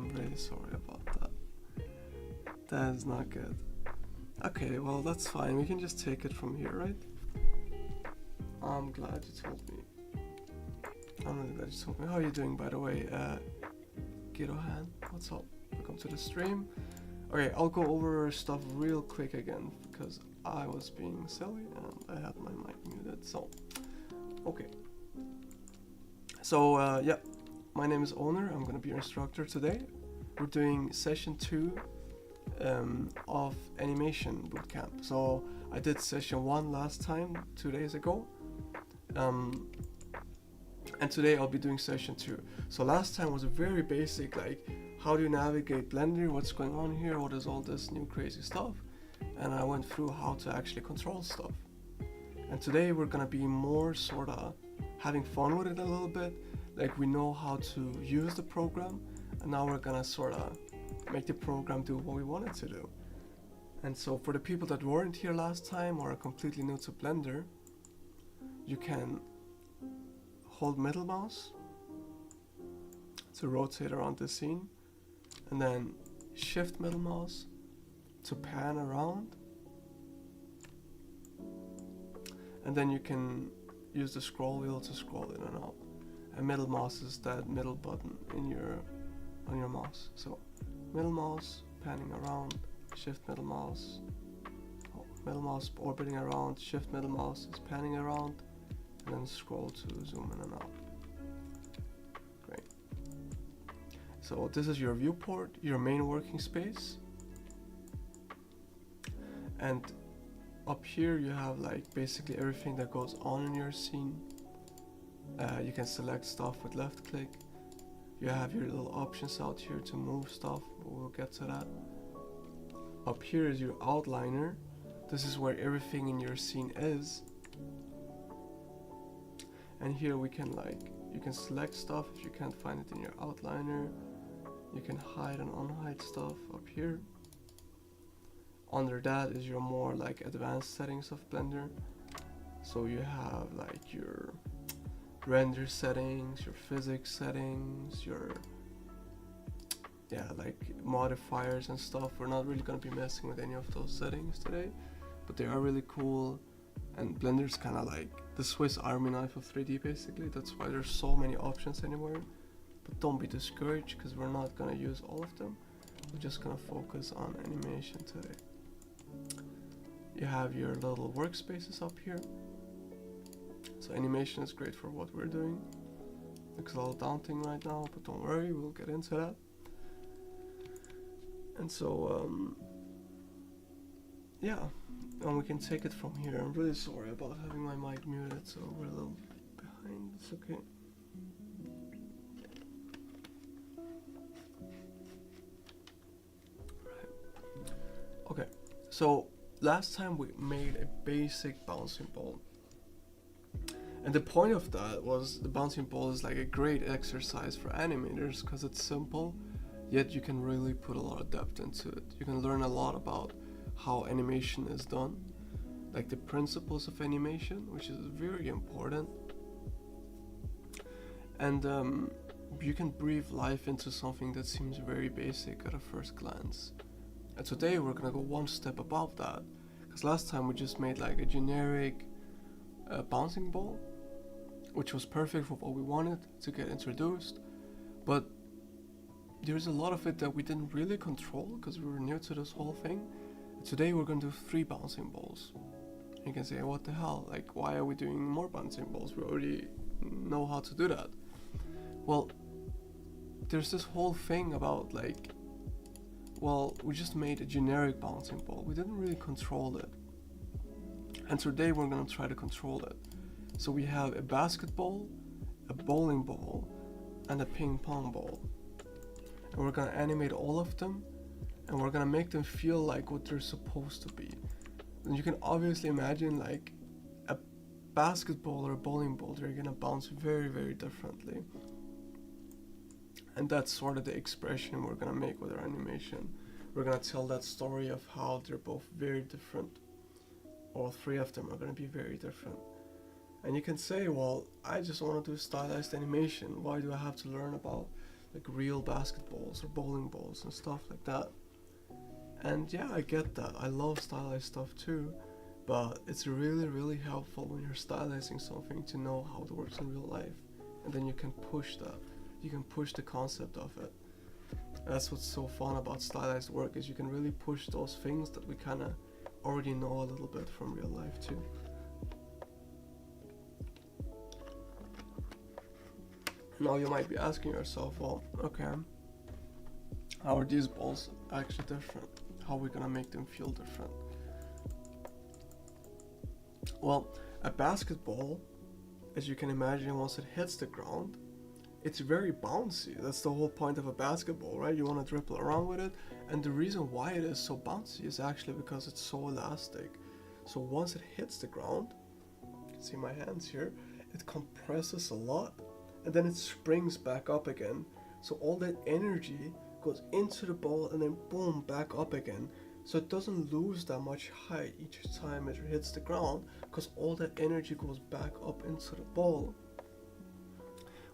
I'm really sorry about that. That is not good. Okay, well that's fine. We can just take it from here, right? I'm glad you told me. I'm really glad you told me. How are you doing, by the way? Girohan, what's up? Welcome to the stream. Okay, I'll go over stuff real quick again because I was being silly and I had my mic muted. So, okay. So, yeah, my name is Owner. I'm gonna be your instructor today. We're doing session 2 of Animation Bootcamp. So I did session 1 last time, 2 days ago. And today I'll be doing session 2. So last time was very basic, like how do you navigate Blender, what's going on here, what is all this new crazy stuff, and I went through how to actually control stuff. And today we're gonna be more sorta having fun with it a little bit, like we know how to use the program, and now we're gonna sorta make the program do what we want it to do. And so for the people that weren't here last time or are completely new to Blender, you can hold middle mouse to rotate around the scene, and then shift middle mouse to pan around, and then you can use the scroll wheel to scroll in and out, and middle mouse is that middle button in on your mouse. So middle mouse panning around, shift middle mouse, middle mouse orbiting around, shift middle mouse is panning around, and then scroll to zoom in and out. Great. So this is your viewport, your main working space. And up here you have like basically everything that goes on in your scene. You can select stuff with left click. You have your little options out here to move stuff, but we'll get to that. Up here is your outliner. This is where everything in your scene is. And here we can you can select stuff if you can't find it in your outliner. You can hide and unhide stuff up here. Under that is your more advanced settings of Blender. So you have your render settings, your physics settings, your modifiers and stuff. We're not really gonna be messing with any of those settings today, but they are really cool. And Blender's kind of like the Swiss Army knife of 3D basically. That's why there's so many options anywhere. But don't be discouraged because we're not gonna use all of them. We're just gonna focus on animation today. You have your little workspaces up here. So animation is great for what we're doing. Looks a little daunting right now, but don't worry, we'll get into that. And so, yeah, and we can take it from here. I'm really sorry about having my mic muted, so we're a little behind. It's okay. Right. Okay, so last time we made a basic bouncing ball. And the point of that was the bouncing ball is like a great exercise for animators because it's simple, yet you can really put a lot of depth into it. You can learn a lot about how animation is done, like the principles of animation, which is very important. And you can breathe life into something that seems very basic at a first glance. And today we're gonna go one step above that, because last time we just made like a generic bouncing ball, which was perfect for what we wanted to get introduced, but there's a lot of it that we didn't really control because we were new to this whole thing. Today we're going to do 3 bouncing balls. You can say, what the hell, like why are we doing more bouncing balls? We already know how to do that. Well, there's this whole thing about we just made a generic bouncing ball. We didn't really control it. And today we're going to try to control it. So we have a basketball, a bowling ball, and a ping pong ball. And we're going to animate all of them, and we're going to make them feel like what they're supposed to be. And you can obviously imagine like a basketball or a bowling ball, they're going to bounce very, very differently. And that's sort of the expression we're going to make with our animation. We're going to tell that story of how they're both very different. All 3 of them are going to be very different. And you can say, well, I just want to do stylized animation. Why do I have to learn about like real basketballs or bowling balls and stuff like that. And yeah, I get that. I love stylized stuff too, but it's really helpful when you're stylizing something to know how it works in real life, and then you can push that. You can push the concept of it. And that's what's so fun about stylized work, is you can really push those things that we kind of already know a little bit from real life too. Now you might be asking yourself, well, okay, how are these balls actually different? How are we gonna make them feel different? Well, a basketball, as you can imagine, once it hits the ground, it's very bouncy. That's the whole point of a basketball, right? You want to dribble around with it, and the reason why it is so bouncy is actually because it's so elastic. So once it hits the ground, you can see my hands here, it compresses a lot, and then it springs back up again. So all that energy goes into the ball and then boom, back up again. So it doesn't lose that much height each time it hits the ground, because all that energy goes back up into the ball,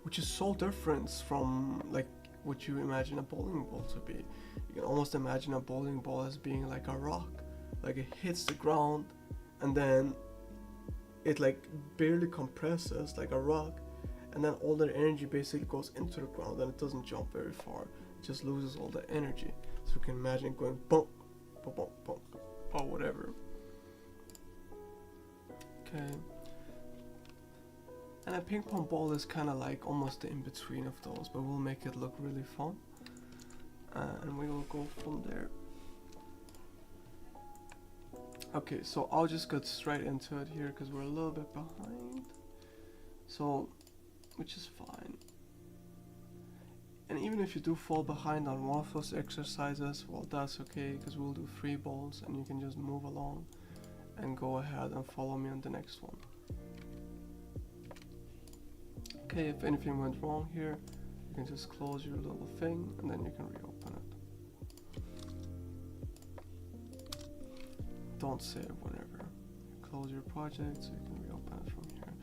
which is so different from like what you imagine a bowling ball to be. You can almost imagine a bowling ball as being like a rock, like it hits the ground and then it like barely compresses like a rock, and then all that energy basically goes into the ground and it doesn't jump very far. It just loses all that energy. So you can imagine it going bump, bump, bump, bump, or whatever. Okay. And a ping pong ball is kind of like almost the in-between of those, but we'll make it look really fun. And we will go from there. Okay, so I'll just get straight into it here because we're a little bit behind. So, which is fine. And even if you do fall behind on one of those exercises, well, that's okay, because we'll do 3 balls and you can just move along and go ahead and follow me on the next one. Okay, if anything went wrong here, you can just close your little thing and then you can reopen it. Don't save whenever. Close your project so you can reopen it from here.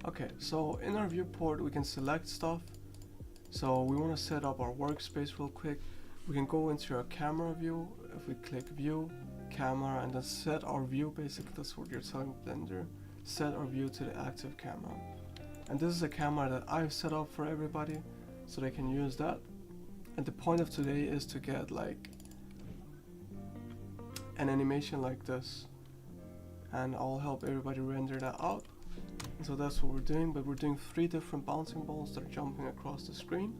Okay, so in our viewport we can select stuff. So we want to set up our workspace real quick. We can go into our camera view. If we click view, camera, and then set our view, basically that's what you're telling Blender. Set our view to the active camera. And this is a camera that I've set up for everybody, so they can use that. And the point of today is to get like an animation like this, and I'll help everybody render that out. And so that's what we're doing, but we're doing 3 different bouncing balls that are jumping across the screen.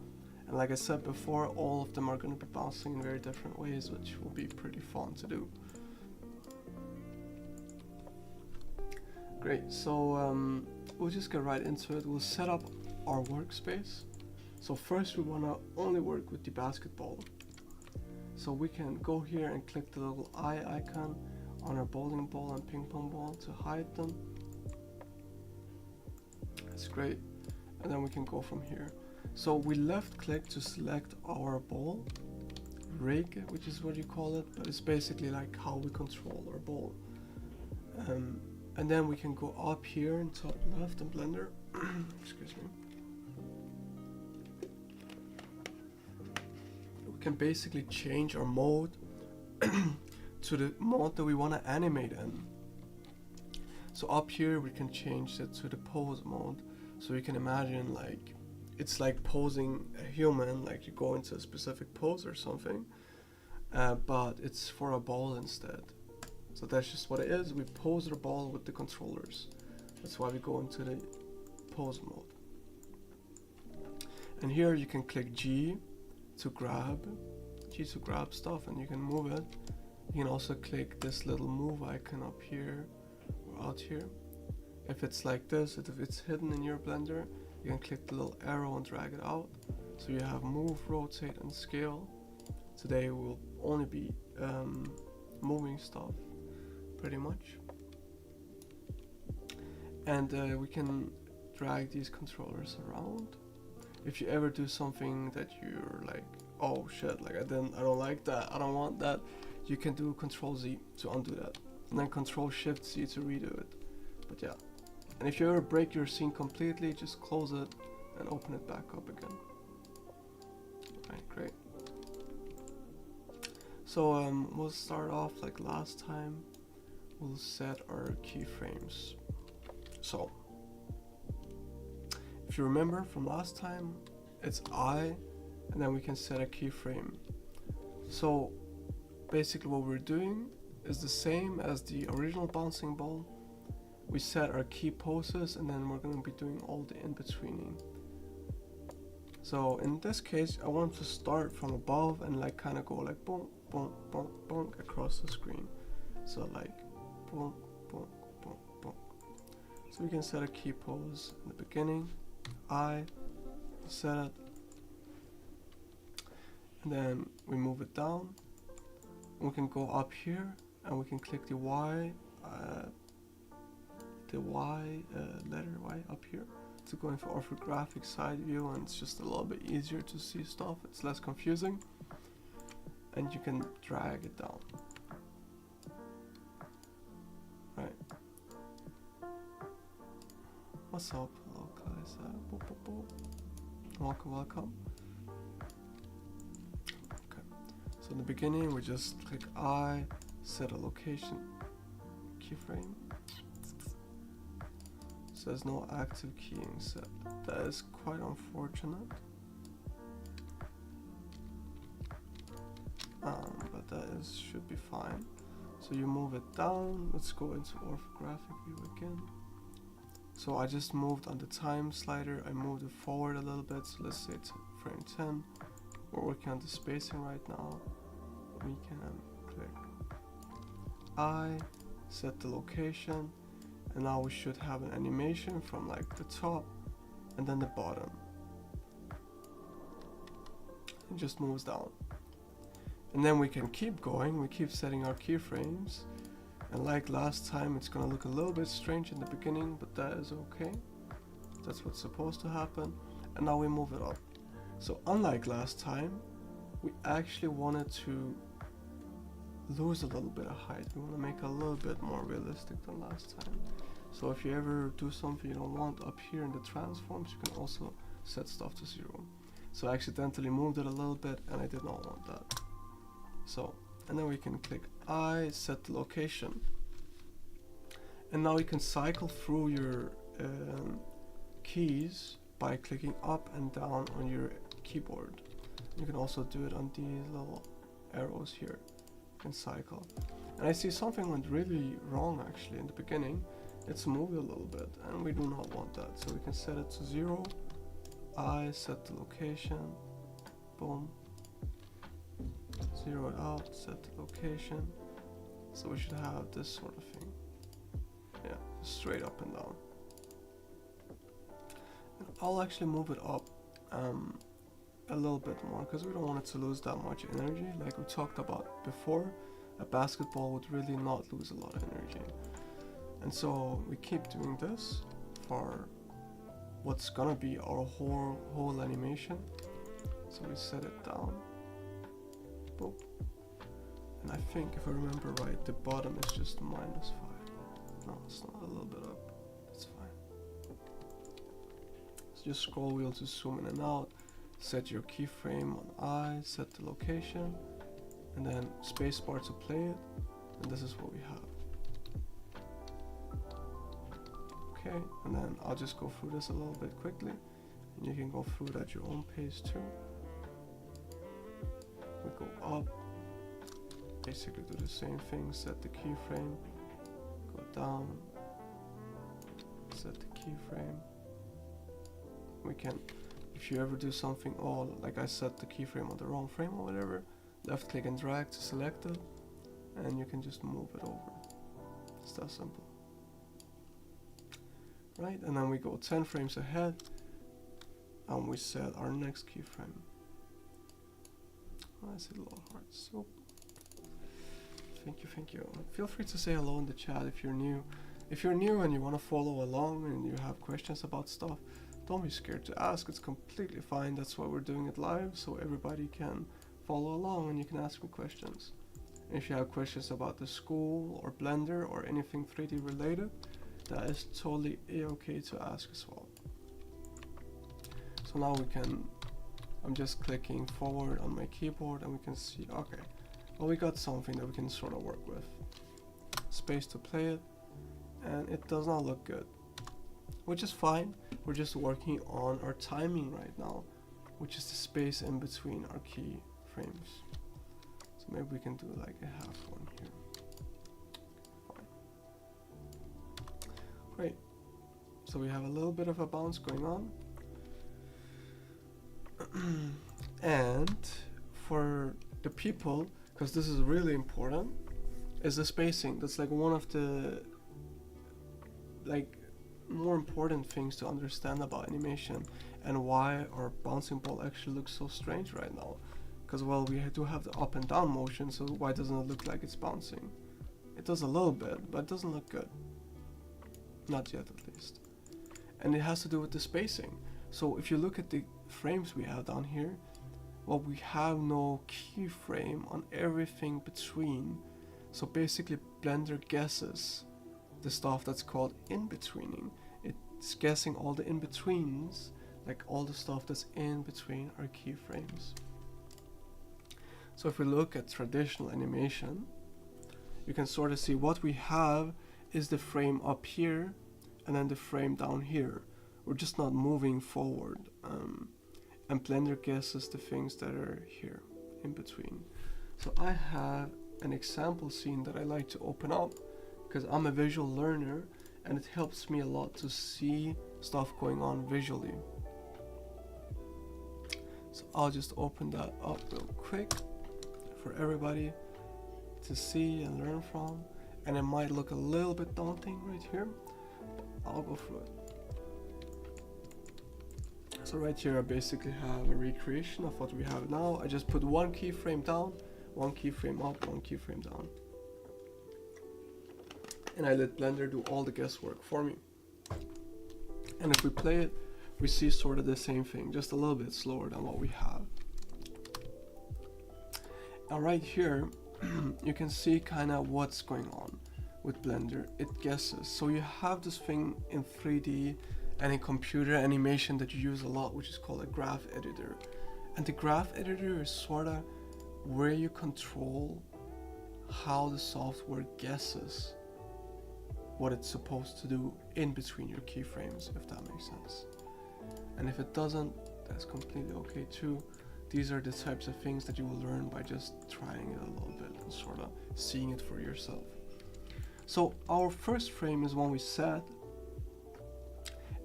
And like I said before, all of them are going to be bouncing in very different ways, which will be pretty fun to do. Great, so we'll just get right into it. We'll set up our workspace. So first we want to only work with the basketball. So we can go here and click the little eye icon on our bowling ball and ping pong ball to hide them. That's great. And then we can go from here. So we left click to select our ball, rig, which is what you call it, but it's basically like how we control our ball. And then we can go up here in top left in Blender. Excuse me. We can basically change our mode to the mode that we want to animate in. So up here we can change it to the pose mode. So you can imagine like it's like posing a human, like you go into a specific pose or something, but it's for a ball instead. So that's just what it is. We pose our ball with the controllers. That's why we go into the pose mode. And here you can click G to grab stuff and you can move it. You can also click this little move icon up here or out here. If it's like this, if it's hidden in your Blender, you can click the little arrow and drag it out. So you have move, rotate, and scale. Today we'll only be moving stuff, pretty much. And we can drag these controllers around. If you ever do something that you're like, oh shit, like I don't like that, I don't want that, you can do Control Z to undo that, and then Control Shift Z to redo it. But yeah, and if you ever break your scene completely, just close it and open it back up again. Great. So we'll start off like last time. We'll set our keyframes. So if you remember from last time, it's I, and then we can set a keyframe. So basically what we're doing is the same as the original bouncing ball. We set our key poses, and then we're going to be doing all the in-betweening. So in this case, I want to start from above and like kind of go like boom, boom, boom, boom across the screen. So like boom, boom, boom, boom. So we can set a key pose in the beginning. I set it, and then we move it down. We can go up here and we can click the Y letter Y up here to go into orthographic side view, and it's just a little bit easier to see stuff. It's less confusing, and you can drag it down. Right. What's up? Hello, guys. Welcome, welcome. Okay. So in the beginning, we just click I, set a location keyframe. Says no active keying set. That is quite unfortunate. But that should be fine. So you move it down. Let's go into orthographic view again. So I just moved on the time slider. I moved it forward a little bit. So let's say it's frame 10. We're working on the spacing right now. We can click I, set the location. And now we should have an animation from like the top and then the bottom. It just moves down. And then we can keep going. We keep setting our keyframes. And like last time, it's gonna look a little bit strange in the beginning, but that is okay. That's what's supposed to happen. And now we move it up. So unlike last time, we actually wanted to lose a little bit of height. We want to make it a little bit more realistic than last time. So if you ever do something you don't want up here in the transforms, you can also set stuff to 0. So I accidentally moved it a little bit, and I did not want that. So, and then we can click I, set the location. And now you can cycle through your keys by clicking up and down on your keyboard. You can also do it on these little arrows here. And cycle. And I see something went really wrong actually in the beginning. It's moved a little bit, and we do not want that. So we can set it to 0. I set the location. Boom. 0 it out, set the location. So we should have this sort of thing. Yeah, straight up and down. And I'll actually move it up a little bit more, because we don't want it to lose that much energy. Like we talked about before, a basketball would really not lose a lot of energy. And so we keep doing this for what's gonna be our whole animation. So we set it down. Boop. And I think if I remember right, the bottom is just -5. No, it's not, a little bit up. It's fine. So just scroll wheel to zoom in and out. Set your keyframe on I, set the location, and then spacebar to play it, and this is what we have. Okay, and then I'll just go through this a little bit quickly, and you can go through it at your own pace too. We go up, basically do the same thing, set the keyframe, go down, set the keyframe. We can, if you ever do something, like I set the keyframe on the wrong frame or whatever, left click and drag to select it, and you can just move it over. It's that simple. Right, and then we go 10 frames ahead, and we set our next keyframe. I see little hearts. So, thank you. Feel free to say hello in the chat if you're new. If you're new and you want to follow along and you have questions about stuff, don't be scared to ask. It's completely fine. That's why we're doing it live, so everybody can follow along and you can ask me questions. And if you have questions about the school or Blender or anything 3D related, that is totally okay to ask as well. So now we can I'm just clicking forward on my keyboard and we can see, okay, well, we got something that we can sort of work with. Space to play it, and it does not look good, which is fine. We're just working on our timing right now, which is the space in between our key frames. So maybe we can do like a half one here. Fine. Great. So we have a little bit of a bounce going on. And for the people, because this is really important, is the spacing. That's like one of the more important things to understand about animation, and why our bouncing ball actually looks so strange right now. Because, well, we do have the up and down motion, so why doesn't it look like it's bouncing? It does a little bit, but it doesn't look good. Not yet, at least. And it has to do with the spacing. So if you look at the frames we have down here, well, we have no keyframe on everything between. So basically Blender guesses the stuff that's called in-betweening. It's guessing all the in-betweens, like all the stuff that's in between our keyframes. So if we look at traditional animation, you can sort of see what we have is the frame up here and then the frame down here. We're just not moving forward. And Blender guesses the things that are here in between. So I have an example scene that I like to open up because I'm a visual learner and it helps me a lot to see stuff going on visually. So I'll just open that up real quick for everybody to see and learn from. And it might look a little bit daunting right here, but I'll go through it. So right here I basically have a recreation of what we have now. I just put one keyframe down, one keyframe up, one keyframe down. And I let Blender do all the guesswork for me. And if we play it, we see sort of the same thing, just a little bit slower than what we have. And right here, you can see kind of what's going on with Blender. It guesses. So you have this thing in 3D and in computer animation that you use a lot, which is called a graph editor. And the graph editor is sort of where you control how the software guesses what it's supposed to do in between your keyframes, if that makes sense. And if it doesn't, that's completely okay too. These are the types of things that you will learn by just trying it a little bit and sort of seeing it for yourself. So our first frame is one we set,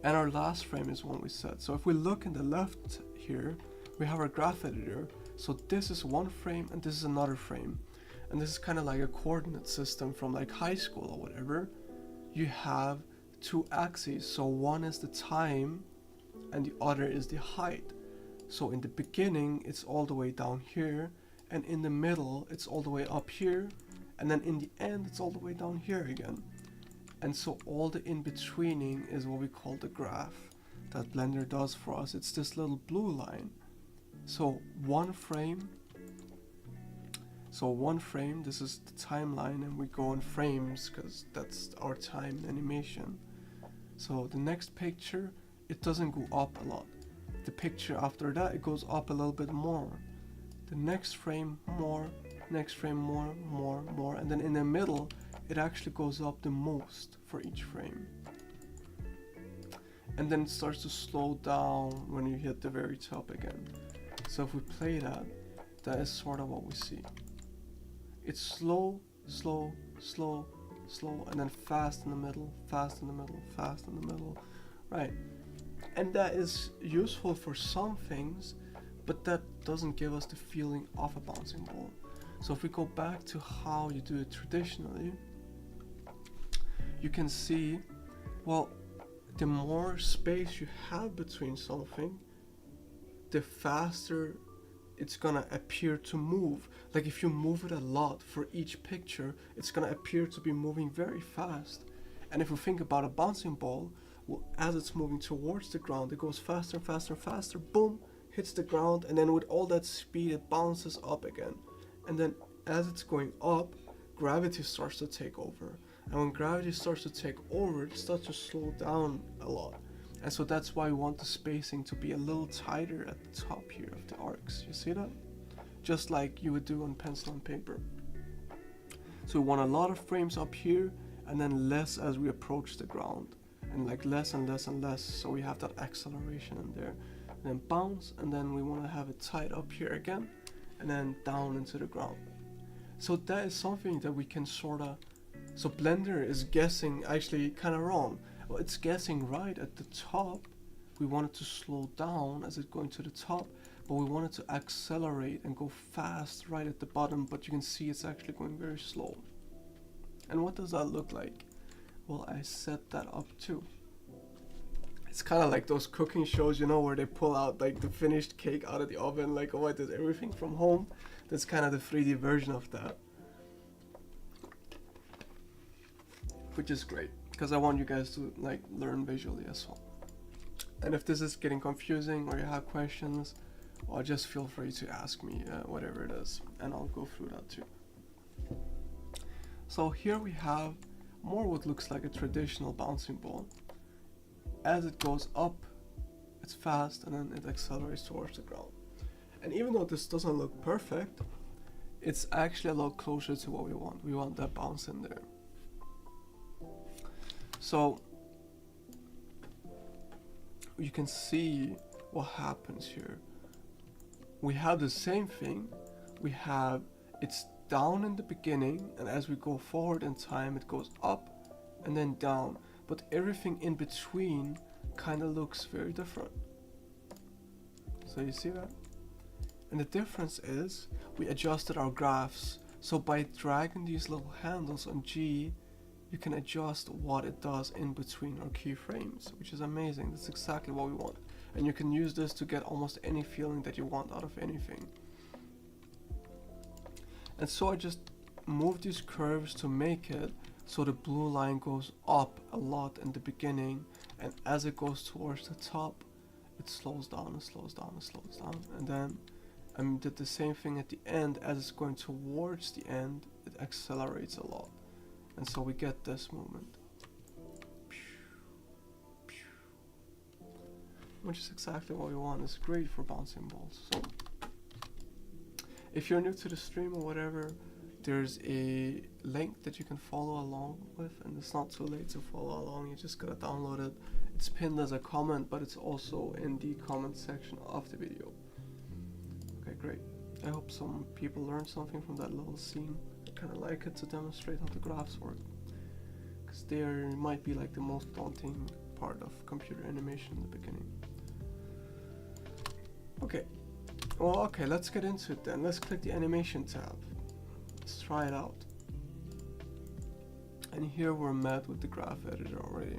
and our last frame is one we set. So if we look in the left here, we have our graph editor. So this is one frame and this is another frame. And this is kind of like a coordinate system from like high school or whatever. You have two axes. So one is the time and the other is the height. So in the beginning, it's all the way down here. And in the middle, it's all the way up here. And then in the end, it's all the way down here again. And so all the in-betweening is what we call the graph that Blender does for us. It's this little blue line. So one frame, this is the timeline, and we go in frames because that's our time animation. So the next picture, it doesn't go up a lot. The picture after that, it goes up a little bit more. The next frame, more, next frame, more, and then in the middle, it actually goes up the most for each frame. And then it starts to slow down when you hit the very top again. So if we play that, that is sort of what we see. It's slow, slow, slow, slow, and then fast in the middle, fast in the middle, fast in the middle, right? And that is useful for some things, but that doesn't give us the feeling of a bouncing ball. So if we go back to how you do it traditionally, you can see, well, the more space you have between something, the faster it's gonna appear to move. Like if you move it a lot for each picture, it's gonna appear to be moving very fast. And if we think about a bouncing ball, well, as it's moving towards the ground, it goes faster and faster and faster, boom, hits the ground, and then with all that speed, it bounces up again. And then as it's going up, gravity starts to take over. And when gravity starts to take over, it starts to slow down a lot. And so that's why we want the spacing to be a little tighter at the top here of the arcs. You see that? Just like you would do on pencil and paper. So we want a lot of frames up here and then less as we approach the ground. And like less and less and less, so we have that acceleration in there. And then bounce, and then we want to have it tight up here again, and then down into the ground. So that is something that we can sort of... So Blender is guessing actually kind of wrong. Well, it's guessing right at the top. We want it to slow down as it's going to the top, but we want it to accelerate and go fast right at the bottom, but you can see it's actually going very slow. And what does that look like? Well, I set that up too. It's kind of like those cooking shows, you know, where they pull out like the finished cake out of the oven, like, oh, I did everything from home. That's kind of the 3D version of that. Which is great, because I want you guys to like learn visually as well. And if this is getting confusing or you have questions, well, just feel free to ask me whatever it is, and I'll go through that too. So here we have more what looks like a traditional bouncing ball. As it goes up, it's fast, and then it accelerates towards the ground. And even though this doesn't look perfect, it's actually a lot closer to what we want. We want that bounce in there. So you can see what happens here. We have the same thing. We have it's down in the beginning, and as we go forward in time, it goes up and then down. But everything in between kind of looks very different. So you see that? And the difference is we adjusted our graphs. So by dragging these little handles on G, you can adjust what it does in between our keyframes, which is amazing. That's exactly what we want. And you can use this to get almost any feeling that you want out of anything. And so I just moved these curves to make it so the blue line goes up a lot in the beginning, and as it goes towards the top, it slows down and slows down and slows down. And then I did the same thing at the end. As it's going towards the end, it accelerates a lot. And so we get this movement. Which is exactly what we want. It's great for bouncing balls. So if you're new to the stream or whatever, there's a link that you can follow along with, and it's not too late to follow along. You just gotta download it. It's pinned as a comment, but it's also in the comment section of the video. Okay, great. I hope some people learned something from that little scene. I kind of like it to demonstrate how the graphs work, because they might be like the most daunting part of computer animation in the beginning. Okay, well, okay, let's get into it then. Let's click the animation tab. Let's try it out. And here we're met with the graph editor already.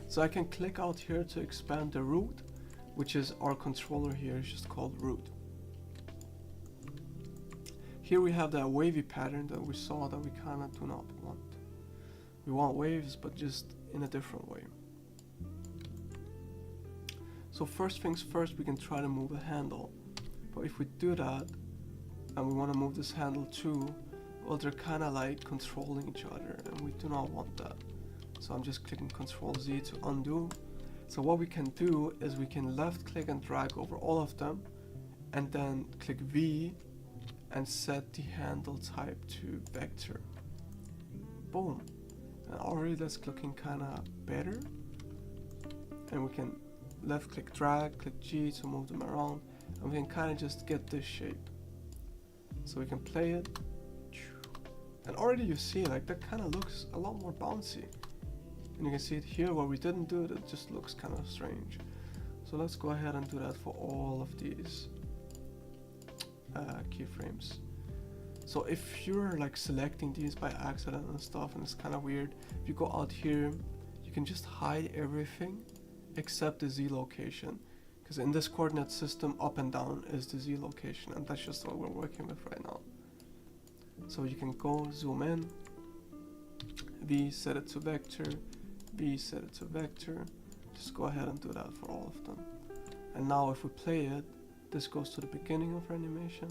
So I can click out here to expand the root, which is our controller here, it's just called root. Here we have that wavy pattern that we saw that we kind of do not want. We want waves, but just in a different way. So first things first, we can try to move a handle. But if we do that, and we want to move this handle too, well, they're kind of like controlling each other, and we do not want that. So I'm just clicking Ctrl Z to undo. So what we can do is we can left click and drag over all of them, and then click V and set the handle type to vector. Boom. And already that's looking kind of better. And we can left click drag, click G to move them around, and we can kind of just get this shape. So we can play it, and already you see like that kind of looks a lot more bouncy. And you can see it here where we didn't do it, it just looks kind of strange. So let's go ahead and do that for all of these keyframes. So if you're like selecting these by accident and stuff and it's kind of weird, if you go out here, you can just hide everything except the Z location, because in this coordinate system up and down is the Z location, and that's just what we're working with right now. So you can go zoom in, V set it to vector, V set it to vector. Just go ahead and do that for all of them. And now if we play it, this goes to the beginning of our animation.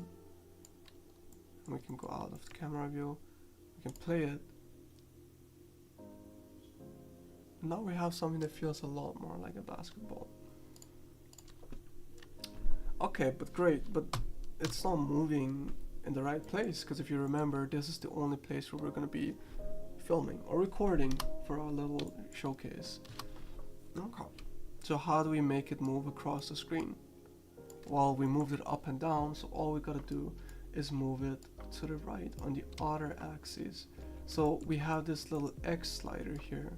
And we can go out of the camera view, we can play it. Now we have something that feels a lot more like a basketball. Okay, but great, but it's not moving in the right place, because if you remember, this is the only place where we're going to be filming or recording for our little showcase. Okay, so how do we make it move across the screen? Well, we moved it up and down, so all we gotta do is move it to the right on the other axis. So we have this little X slider here,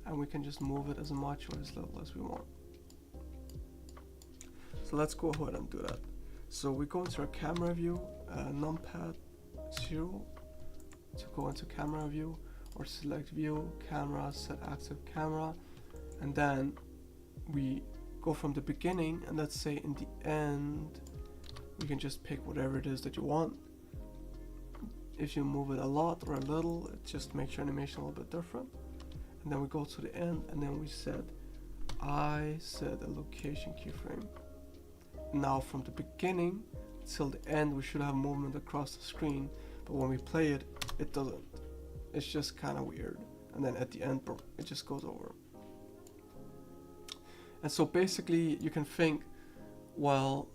and we can just move it as much or as little as we want. So let's go ahead and do that. So we go into our camera view, numpad 0 to go into camera view, or select view, camera, set active camera, and then we go from the beginning, and let's say in the end, you can just pick whatever it is that you want. If you move it a lot or a little, it just makes your animation a little bit different. And then we go to the end, and then we I set a location keyframe. Now from the beginning till the end, we should have movement across the screen, but when we play it, it doesn't. It's just kind of weird. And then at the end, it just goes over. And so basically you can think, well,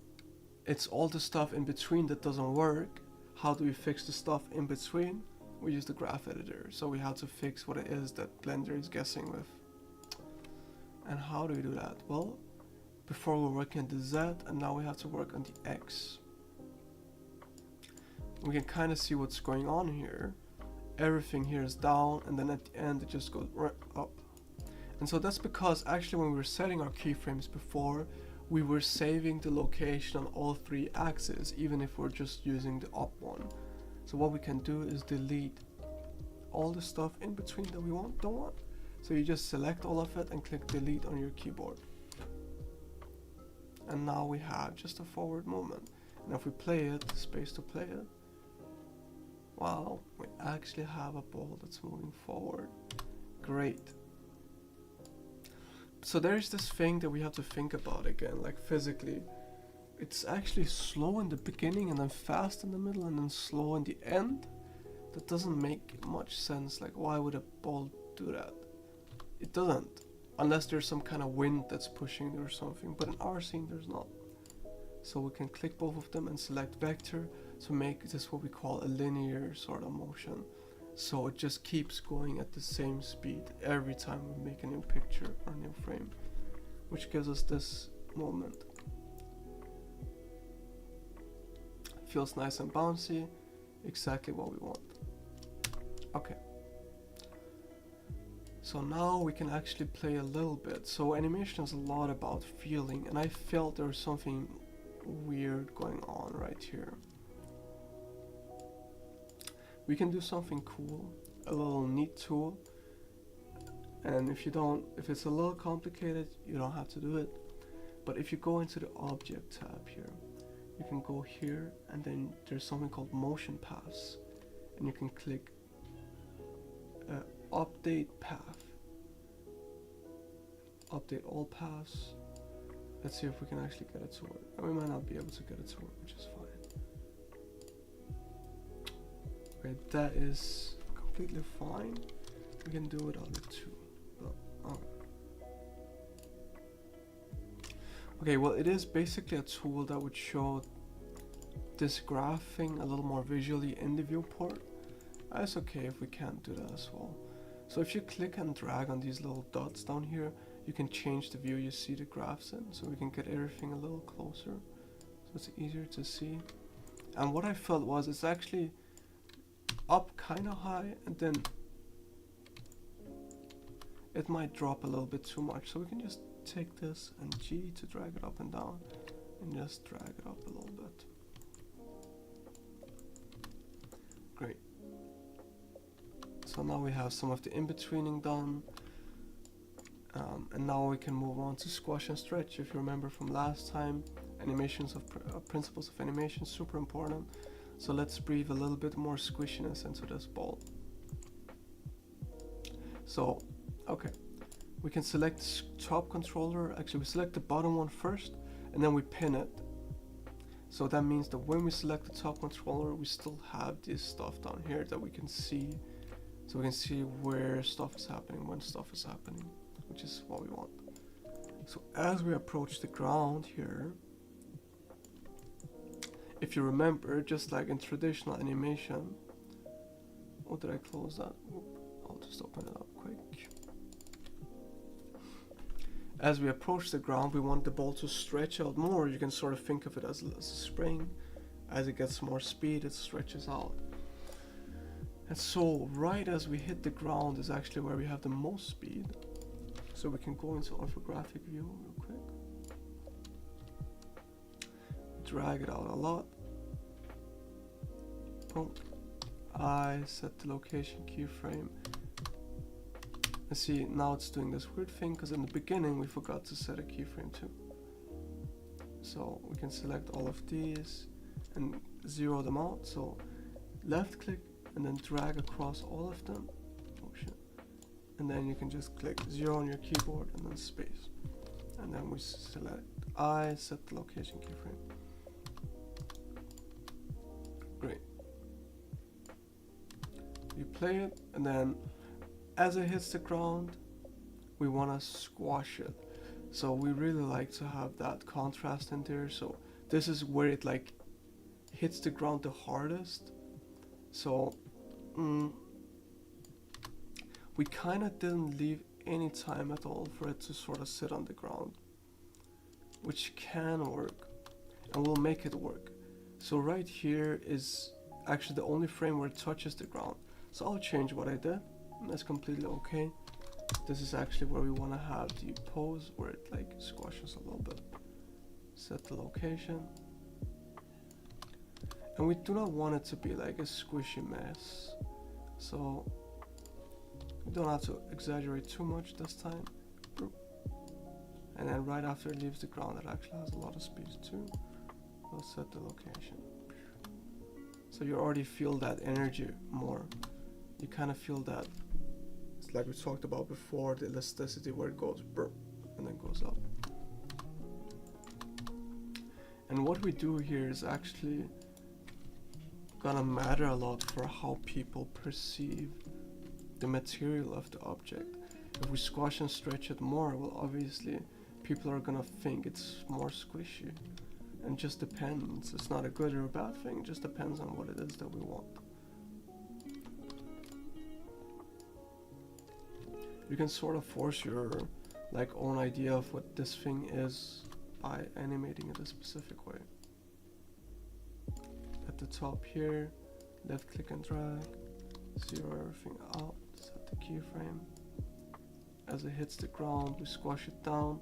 it's all the stuff in between that doesn't work. How do we fix the stuff in between? We use the graph editor. So we have to fix what it is that Blender is guessing with. And how do we do that? Well, before we were working on the Z, and now we have to work on the X. We can kind of see what's going on here. Everything here is down, and then at the end it just goes right up. And so that's because actually when we were setting our keyframes before, we were saving the location on all three axes, even if we're just using the up one. So what we can do is delete all the stuff in between that we don't want. So you just select all of it and click delete on your keyboard. And now we have just a forward movement. And if we play it, space to play it, wow, we actually have a ball that's moving forward. Great. So there's this thing that we have to think about again, like physically. It's actually slow in the beginning and then fast in the middle and then slow in the end. That doesn't make much sense. Like, why would a ball do that? It doesn't, unless there's some kind of wind that's pushing it or something, but in our scene there's not. So we can click both of them and select vector to make this what we call a linear sort of motion. So it just keeps going at the same speed every time we make a new picture or a new frame, which gives us this moment. Feels nice and bouncy, exactly what we want. Okay. So now we can actually play a little bit. So animation is a lot about feeling, and I felt there was something weird going on right here. We can do something cool, a little neat tool, and if it's a little complicated, you don't have to do it. But if you go into the object tab here, you can go here, and then there's something called motion paths, and you can click update path, update all paths. Let's see if we can actually get it to work. And we might not be able to get it to work, which is fine. Okay, that is completely fine. We can do it on the two. But, okay, well, it is basically a tool that would show this graphing a little more visually in the viewport. That's okay if we can't do that as well. So if you click and drag on these little dots down here, you can change the view you see the graphs in, so we can get everything a little closer, so it's easier to see. And what I felt was it's actually up kind of high, and then it might drop a little bit too much, so we can just take this and G to drag it up and down, and just drag it up a little bit. Great. So now we have some of the in-betweening done, and now we can move on to squash and stretch. If you remember from last time, animations of principles of animation, super important. So let's breathe a little bit more squishiness into this ball. So, okay, we can select top controller. Actually, we select the bottom one first, and then we pin it. So that means that when we select the top controller, we still have this stuff down here that we can see. So we can see where stuff is happening, when stuff is happening. which is what we want. So as we approach the ground here, if you remember, just like in traditional animation, oh, did I close that? I'll just open it up quick. As we approach the ground, we want the ball to stretch out more. You can sort of think of it as a spring. As it gets more speed, it stretches out. And so right as we hit the ground is actually where we have the most speed. So we can go into orthographic view real quick. Drag it out a lot. Boom. I set the location keyframe. And see, now it's doing this weird thing because in the beginning we forgot to set a keyframe too. So we can select all of these and zero them out. So left click and then drag across all of them. Oh shit. And then you can just click 0 on your keyboard and then space. And then we select I, set the location keyframe. Great. You play it, and then as it hits the ground, we want to squash it. So we really like to have that contrast in there. So this is where it like hits the ground the hardest. So we kind of didn't leave any time at all for it to sort of sit on the ground, which can work, and we'll make it work. So right here is actually the only frame where it touches the ground. So I'll change what I did, and that's completely okay. This is actually where we want to have the pose where it like squashes a little bit. Set the location. And we do not want it to be like a squishy mess. So we don't have to exaggerate too much this time. And then right after it leaves the ground, it actually has a lot of speed too. We'll set the location. So you already feel that energy more. You kind of feel that, it's like we talked about before, the elasticity where it goes and then goes up. And what we do here is actually gonna matter a lot for how people perceive the material of the object. If we squash and stretch it more, well, obviously people are gonna think it's more squishy. And it just depends. It's not a good or a bad thing. It just depends on what it is that we want. You can sort of force your like own idea of what this thing is by animating it a specific way. At the top here, left click and drag, zero everything out, set the keyframe. As it hits the ground, we squash it down,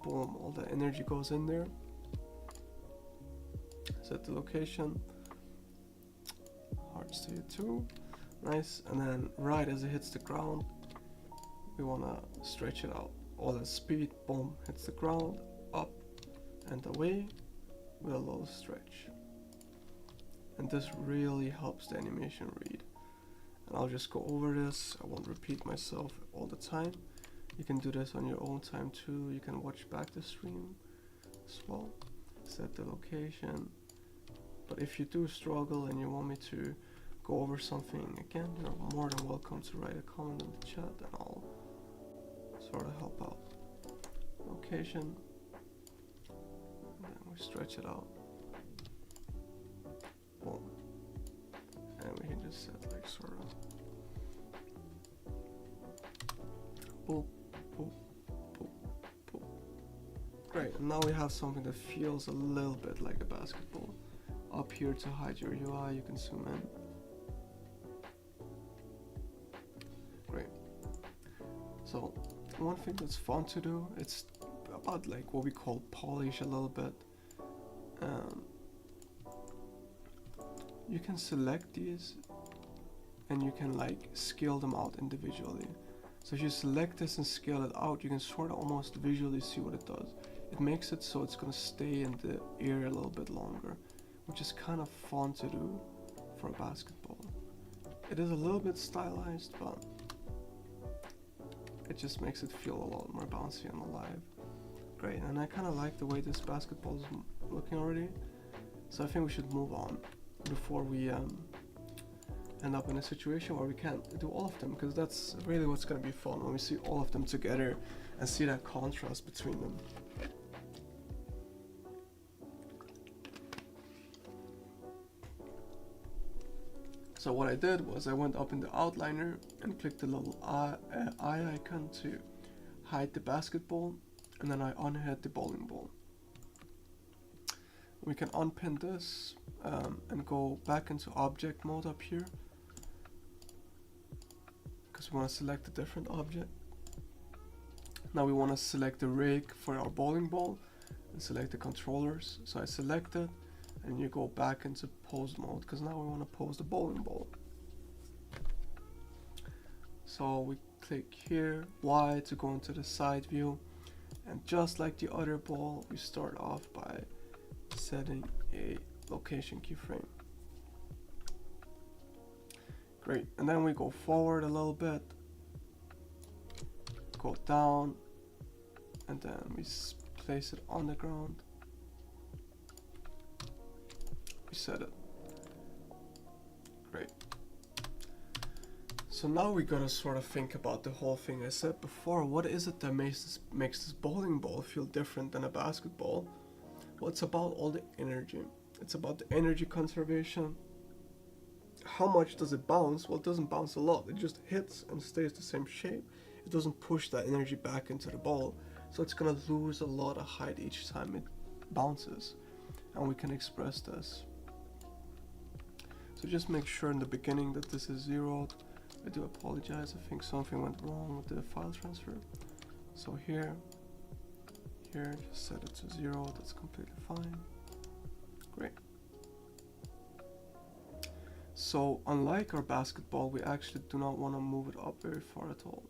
boom, all the energy goes in there. Set the location, hard stay 2, nice, and then right as it hits the ground, we want to stretch it out. All that speed, boom, hits the ground, up and away with a little stretch. And this really helps the animation read. And I'll just go over this, I won't repeat myself all the time. You can do this on your own time too. You can watch back the stream as well. Set the location. But if you do struggle and you want me to go over something again, you're more than welcome to write a comment in the chat and I'll sort of help out. Location. And then we stretch it out. Boom. And we can just set like sort of boop, boop, boop, boop. Great, and now we have something that feels a little bit like a basketball. Up here to hide your UI, you can zoom in. Great. So one thing that's fun to do, it's about like what we call polish a little bit. You can select these and you can like scale them out individually. So if you select this and scale it out, you can sort of almost visually see what it does. It makes it so it's gonna stay in the air a little bit longer, which is kind of fun to do for a basketball. It is a little bit stylized, but it just makes it feel a lot more bouncy and alive. Great, and I kind of like the way this basketball is looking already, so I think we should move on before we end up in a situation where we can't do all of them, because that's really what's going to be fun when we see all of them together and see that contrast between them. So what I did was I went up in the outliner and clicked the little eye icon to hide the basketball, and then I unhid the bowling ball. We can unpin this and go back into object mode up here, because we want to select a different object. Now we want to select the rig for our bowling ball and select the controllers. So I select it, and you go back into pose mode, because now we want to pose the bowling ball. So we click here, Y, to go into the side view, and just like the other ball, we start off by setting a location keyframe. Great, and then we go forward a little bit, go down, and then we place it on the ground. We set it. Great. So now we gotta sort of think about the whole thing I said before. What is it that makes this bowling ball feel different than a basketball? Well, it's about all the energy. It's about the energy conservation. How much does it bounce? Well, it doesn't bounce a lot. It just hits and stays the same shape. It doesn't push that energy back into the ball. So it's gonna lose a lot of height each time it bounces. And we can express this. So just make sure in the beginning that this is zeroed. I do apologize, I think something went wrong with the file transfer. So here, just set it to 0, that's completely fine. Great. So unlike our basketball, we actually do not want to move it up very far at all.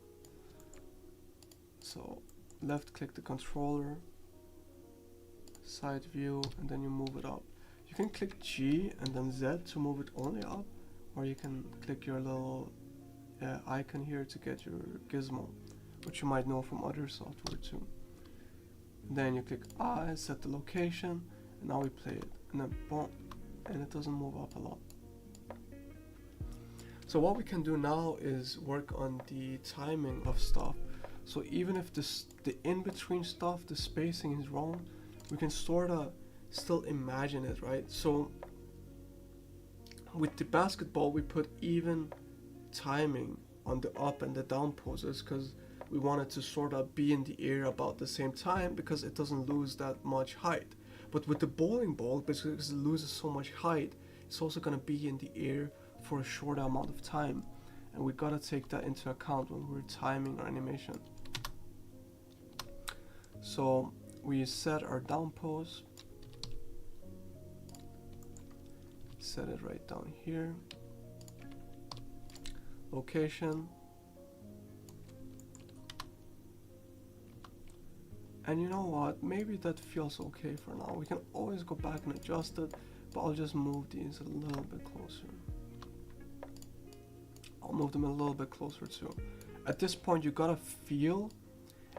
So left click the controller, side view, and then you move it up. You can click G and then Z to move it only up, or you can click your little icon here to get your gizmo, which you might know from other software too. And then you click I, set the location, and now we play it, and then boom, and it doesn't move up a lot. So what we can do now is work on the timing of stuff. So even if the in-between stuff, the spacing is wrong, we can sort of still imagine it, right? So with the basketball, we put even timing on the up and the down poses, because we want it to sort of be in the air about the same time, because it doesn't lose that much height. But with the bowling ball, because it loses so much height, it's also going to be in the air for a short amount of time, and we got to take that into account when we're timing our animation. So we set our down pose, set it right down here, location, and you know what, maybe that feels okay for now. We can always go back and adjust it, but I'll just move these a little bit closer. I'll move them a little bit closer too. At this point you gotta feel,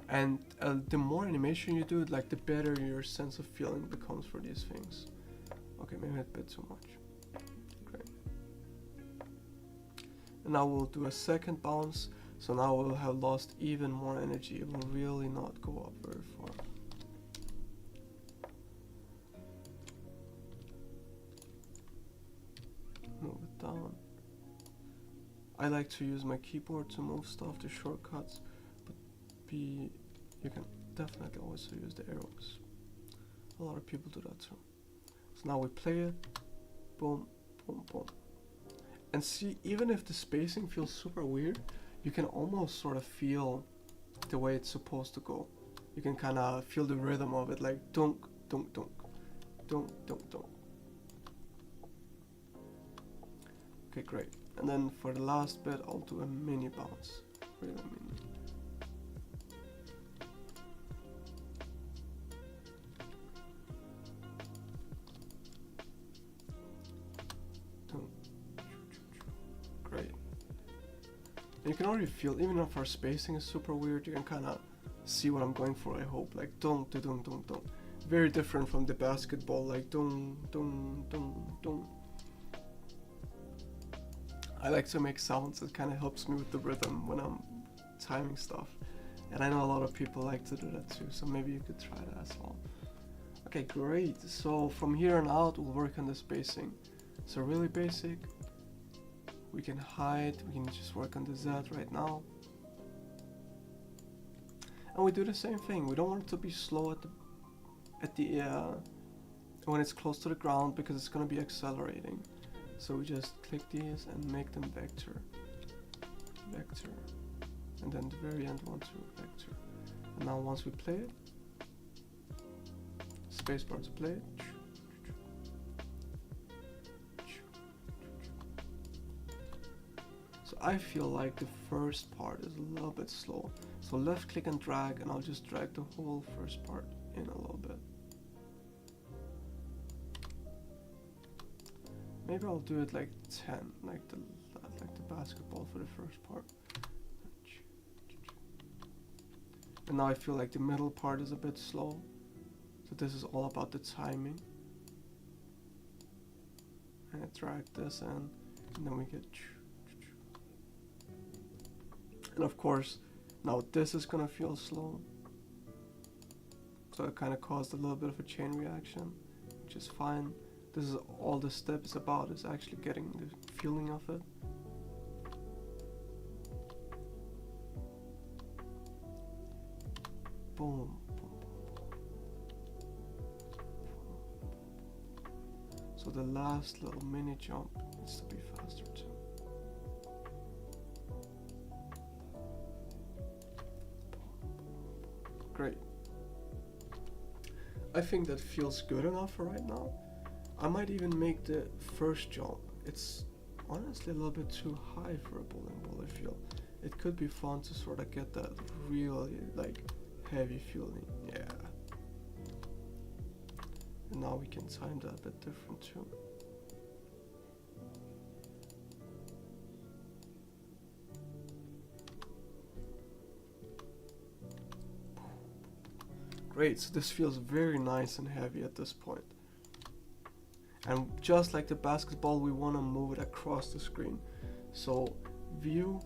and the more animation you do, like the better your sense of feeling becomes for these things. Okay, maybe a bit too much. Great. And now we'll do a second bounce, so now we'll have lost even more energy. It will really not go up very far. Move it down. I like to use my keyboard to move stuff, to shortcuts, but you can definitely also use the arrows. A lot of people do that too. So now we play it, boom, boom, boom. And see, even if the spacing feels super weird, you can almost sort of feel the way it's supposed to go. You can kind of feel the rhythm of it, like dunk, dunk, dunk, dunk, dunk, dunk. Okay, great. And then for the last bit, I'll do a mini bounce. Really mini. Great. And you can already feel, even if our spacing is super weird, you can kind of see what I'm going for, I hope. Like dunk, dunk, dunk, dunk, dunk. Very different from the basketball, like dunk, dunk, dunk, dunk. I like to make sounds. It kind of helps me with the rhythm when I'm timing stuff. And I know a lot of people like to do that too, so maybe you could try that as well. Okay, great. So from here on out, we'll work on the spacing. So really basic. We can hide, we can just work on the Z right now. And we do the same thing. We don't want it to be slow at the when it's close to the ground, because it's going to be accelerating. So we just click these and make them vector, vector, and then the very end one to vector. And now once we play it, spacebar to play it. So I feel like the first part is a little bit slow. So left click and drag, and I'll just drag the whole first part in a little bit. Maybe I'll do it like 10, like the basketball for the first part. And now I feel like the middle part is a bit slow. So this is all about the timing. And I drag this in, and then we get. And of course, now this is gonna feel slow. So it kind of caused a little bit of a chain reaction, which is fine. This is all the step is about, is actually getting the feeling of it. Boom, boom, boom, boom. So the last little mini jump needs to be faster too. Great. I think that feels good enough for right now. I might even make the first jump. It's honestly a little bit too high for a bowling ball, I feel. It could be fun to sort of get that really like heavy feeling. Yeah. And now we can time that a bit different too. Great, so this feels very nice and heavy at this point. And just like the basketball, we want to move it across the screen. So view,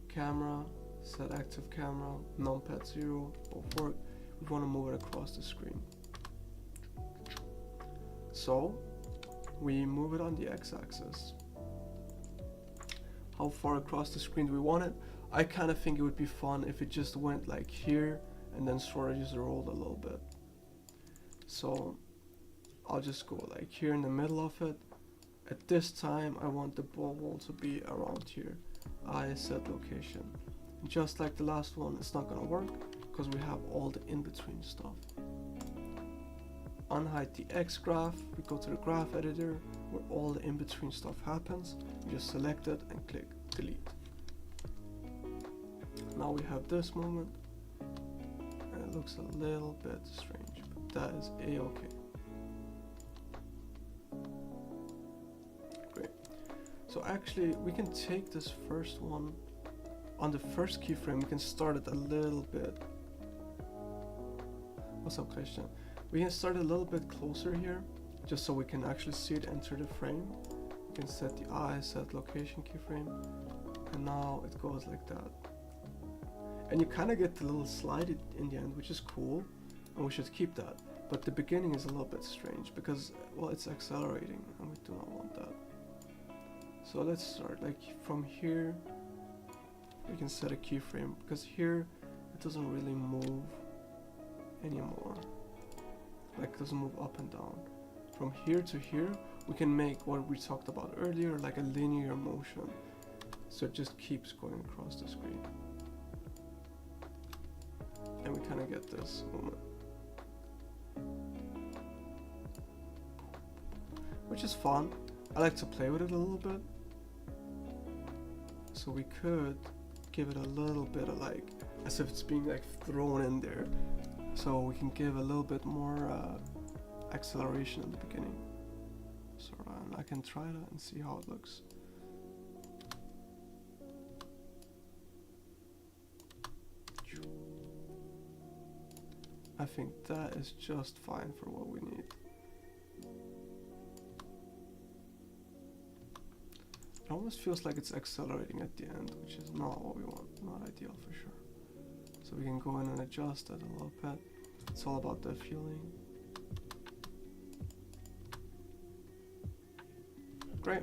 camera, set active camera, numpad 0, both work. We want to move it across the screen. So we move it on the x-axis. How far across the screen do we want it? I kind of think it would be fun if it just went like here and then sort of just rolled a little bit. So I'll just go like here in the middle of it. At this time, I want the ball to be around here. I set location. And just like the last one, it's not gonna work because we have all the in-between stuff. Unhide the X graph. We go to the graph editor where all the in-between stuff happens. We just select it and click delete. Now we have this movement, and it looks a little bit strange, but that is a-okay. So actually, we can take this first one, on the first keyframe, we can start it a little bit. What's up, Christian? We can start a little bit closer here, just so we can actually see it enter the frame. We can set the I, set location keyframe, and now it goes like that. And you kind of get the little slide in the end, which is cool, and we should keep that. But the beginning is a little bit strange, because, well, it's accelerating, and we do not want that. So let's start like from here. We can set a keyframe because here it doesn't really move anymore. Like it doesn't move up and down. From here to here, we can make what we talked about earlier, like a linear motion. So it just keeps going across the screen. And we kind of get this movement. Which is fun. I like to play with it a little bit. So we could give it a little bit of like, as if it's being like thrown in there. So we can give a little bit more acceleration in the beginning. So I can try that and see how it looks. I think that is just fine for what we need. It almost feels like it's accelerating at the end, which is not what we want, not ideal for sure. So we can go in and adjust it a little bit. It's all about the feeling. Great.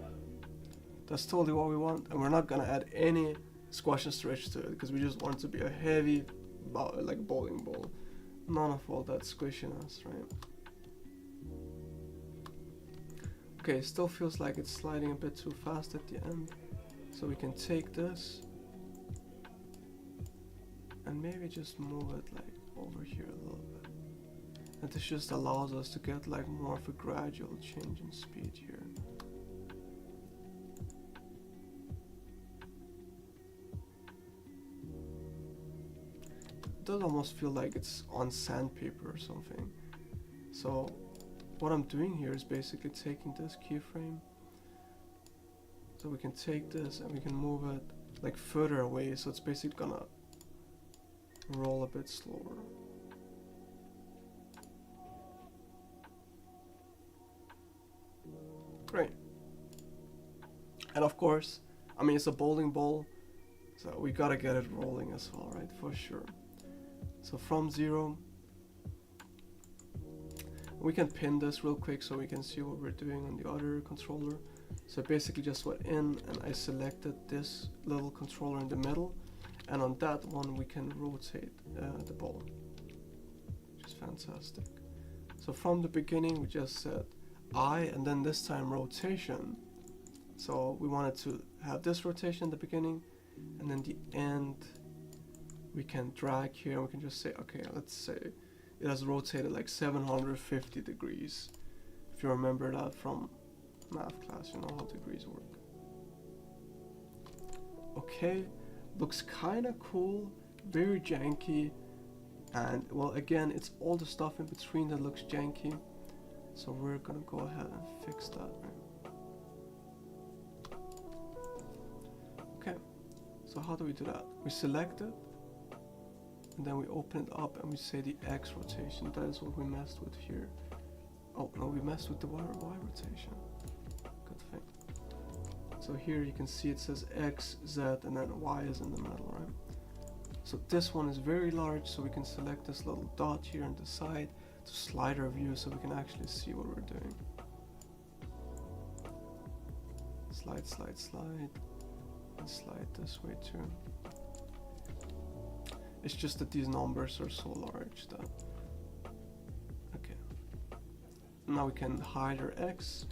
That's totally what we want, and we're not gonna add any squash and stretch to it because we just want it to be a heavy, like bowling ball. None of all that squishiness, right? Okay, it still feels like it's sliding a bit too fast at the end, so we can take this and maybe just move it like over here a little bit. And this just allows us to get like more of a gradual change in speed here. It does almost feel like it's on sandpaper or something. So what I'm doing here is basically taking this keyframe, so we can take this and we can move it like further away, so it's basically gonna roll a bit slower. Great. And of course, I mean, it's a bowling ball, so we gotta get it rolling as well, right? For sure. So from 0, we can pin this real quick so we can see what we're doing on the other controller. So basically just went in and I selected this little controller in the middle, and on that one we can rotate the ball, which is fantastic. So from the beginning we just said I, and then this time rotation. So we wanted to have this rotation in the beginning, and then the end we can drag here and we can just say, okay, let's say it has rotated like 750 degrees. If you remember that from math class, you know how degrees work. Okay, looks kind of cool, very janky, and well, again, it's all the stuff in between that looks janky. So we're gonna go ahead and fix that, right? Okay, so how do we do that? We select it, and then we open it up and we say the X rotation. That is what we messed with here. Oh no, we messed with the Y rotation. Good thing. So here you can see it says X, Z, and then Y is in the middle, right? So this one is very large, so we can select this little dot here on the side to slide our view so we can actually see what we're doing. Slide, slide, slide, and slide this way too. It's just that these numbers are so large that... Okay. Now we can hide our X.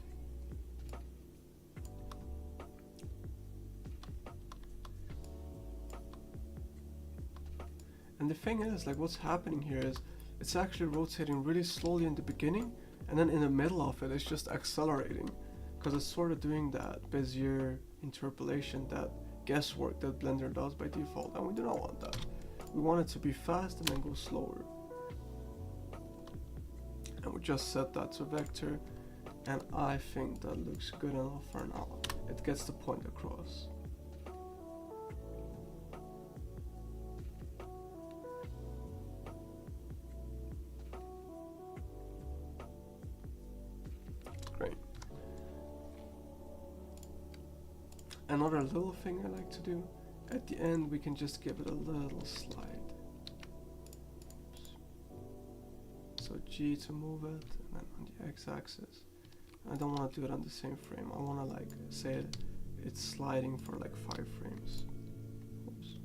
And the thing is, like, what's happening here is it's actually rotating really slowly in the beginning, and then in the middle of it, it's just accelerating, because it's sort of doing that Bezier interpolation, that guesswork that Blender does by default, and we do not want that. We want it to be fast and then go slower. And we just set that to vector, and I think that looks good enough for now. It gets the point across. Great. Another little thing I like to do, at the end we can just give it a little slide. Oops. So G to move it, and then on the x-axis. I don't want to do it on the same frame. I want to like say it's sliding for like 5 frames. Oops.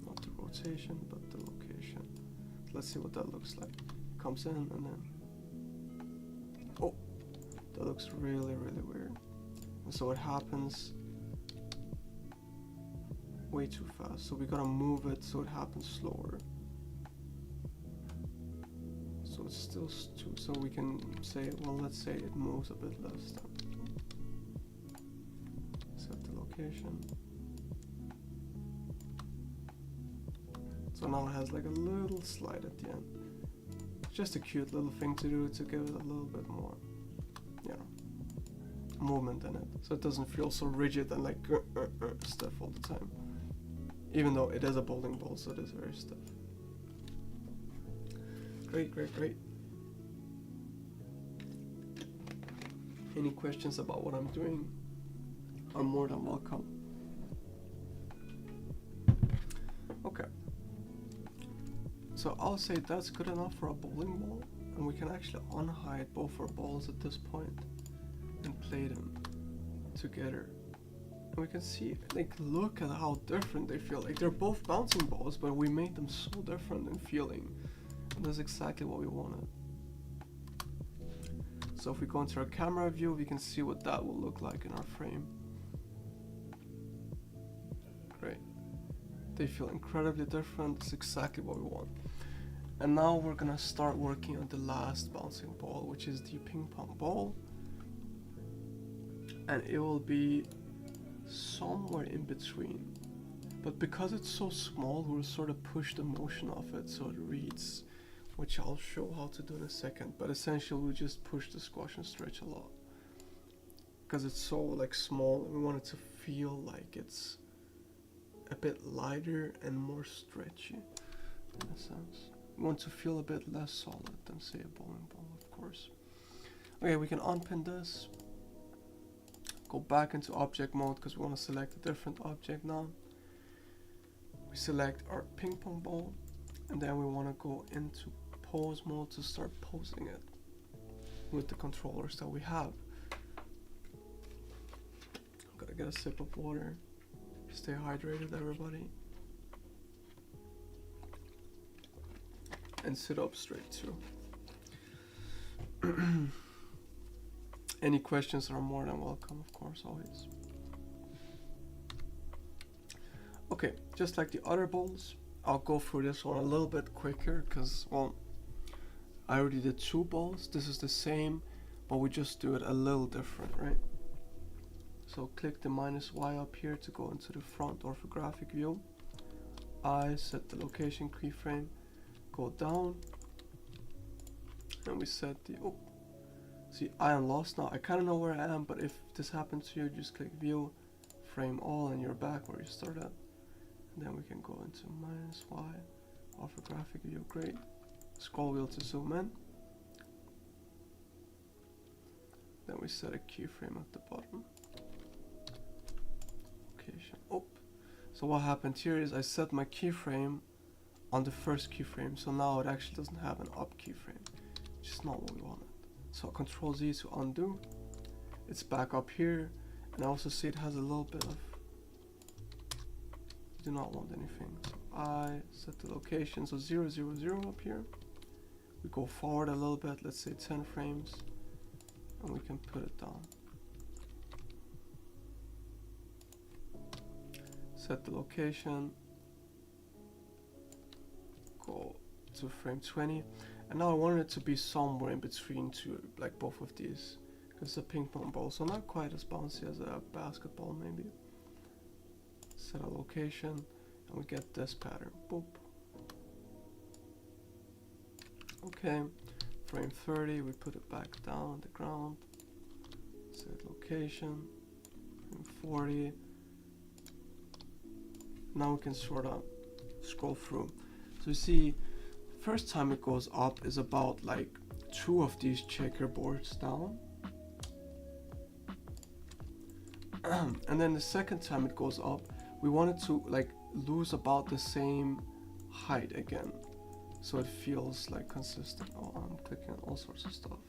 Not the rotation, but the location. Let's see what that looks like. Comes in and then... Oh! That looks really, really weird. And so it happens way too fast, so we gotta move it so it happens slower. So it's still so we can say, well, let's say it moves a bit less then. Set the location. So now it has like a little slide at the end. Just a cute little thing to do to give it a little bit more, you know, movement in it, so it doesn't feel so rigid and like stiff all the time. Even though it is a bowling ball, so it is very stiff. Great, great, great. Any questions about what I'm doing are more than welcome. Okay. So I'll say that's good enough for a bowling ball, and we can actually unhide both our balls at this point and play them together. And we can see, like, look at how different they feel. Like, they're both bouncing balls, but we made them so different in feeling. And that's exactly what we wanted. So if we go into our camera view, we can see what that will look like in our frame. Great. They feel incredibly different. It's exactly what we want. And now we're gonna start working on the last bouncing ball, which is the ping pong ball. And it will be somewhere in between. But because it's so small, we'll sort of push the motion of it so it reads, which I'll show how to do in a second. But essentially we just push the squash and stretch a lot. Because it's so like small, and we want it to feel like it's a bit lighter and more stretchy in a sense. We want to feel a bit less solid than say a bowling ball, of course. Okay, we can unpin this. Go back into object mode because we want to select a different object now. We select our ping pong ball, and then we want to go into pose mode to start posing it with the controllers that we have. I'm gonna get a sip of water. Stay hydrated, everybody. And sit up straight too. Any questions are more than welcome, of course, always. Okay, just like the other balls, I'll go through this one a little bit quicker because, well, I already did 2 balls. This is the same, but we just do it a little different, right? So click the -Y up here to go into the front orthographic view. I set the location keyframe, go down, and we set the, oh, see, I am lost now. I kind of know where I am, but if this happens to you, just click view, frame all, and you're back where you started. And then we can go into -Y, orthographic view, great. Scroll wheel to zoom in. Then we set a keyframe at the bottom. Oh, so what happened here is I set my keyframe on the first keyframe, so now it actually doesn't have an up keyframe, which is not what we wanted. So Control Z to undo. It's back up here, and I also see it has a little bit of, do not want anything. So I set the location, so 0, 0, 0 up here. We go forward a little bit, let's say 10 frames, and we can put it down. Set the location, go to frame 20, and now I want it to be somewhere in between two, like both of these, because it's a ping pong ball, so not quite as bouncy as a basketball maybe. Set a location, and we get this pattern, boop. Okay, frame 30, we put it back down on the ground, set location, frame 40. Now we can sort of scroll through. So you see, first time it goes up is about like 2 of these checkerboards down. And then the second time it goes up, we want it to like lose about the same height again. So it feels like consistent. Oh, I'm clicking on all sorts of stuff.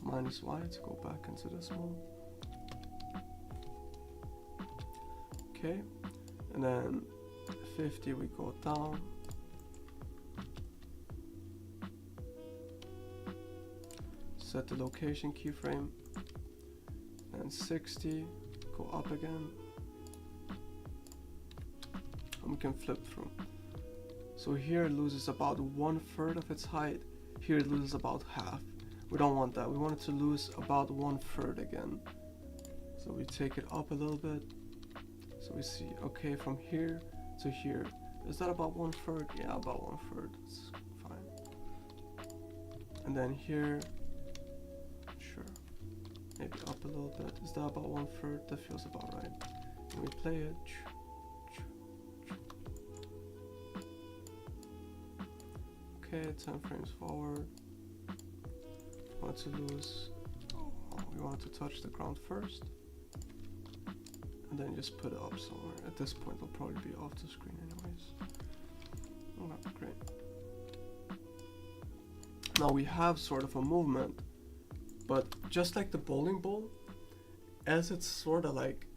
-Y to go back into this mode. Okay. And then 50 we go down. Set the location keyframe. And 60, go up again. And we can flip through. So here it loses about 1/3 of its height. Here it loses about half. We don't want that. We want it to lose about 1/3 again. So we take it up a little bit. So we see, okay, from here to here, is that about 1/3? Yeah, about 1/3, it's fine. And then here, sure, maybe up a little bit. Is that about 1/3? That feels about right. And we play it. Okay, 10 frames forward. We want to lose, we want to touch the ground first. And then just put it up somewhere. At this point it'll probably be off the screen anyways. Oh, great. Now we have sort of a movement, but just like the bowling ball, as it's sort of like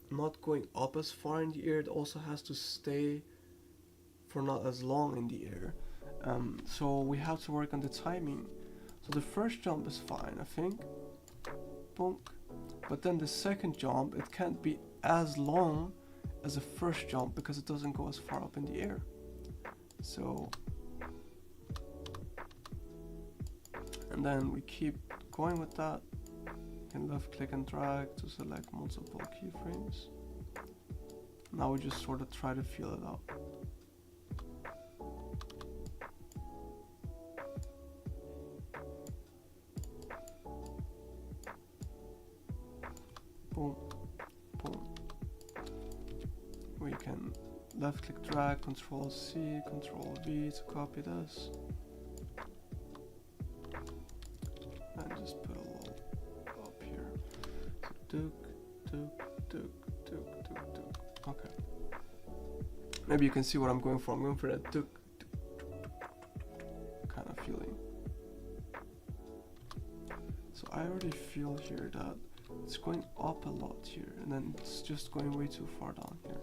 not going up as far in the air, it also has to stay for not as long in the air. So we have to work on the timing. So the first jump is fine, I think. Bonk. But then the second jump, it can't be as long as the first jump because it doesn't go as far up in the air. So, and then we keep going with that. You can left click and drag to select multiple keyframes. Now we just sort of try to feel it out. Boom, boom. We can left click drag, Control C, Control V to copy this. And just put a little up here. So duk. Okay. Maybe you can see what I'm going for. I'm going for that duk kind of feeling. So I already feel here that it's going up a lot here, and then it's just going way too far down here.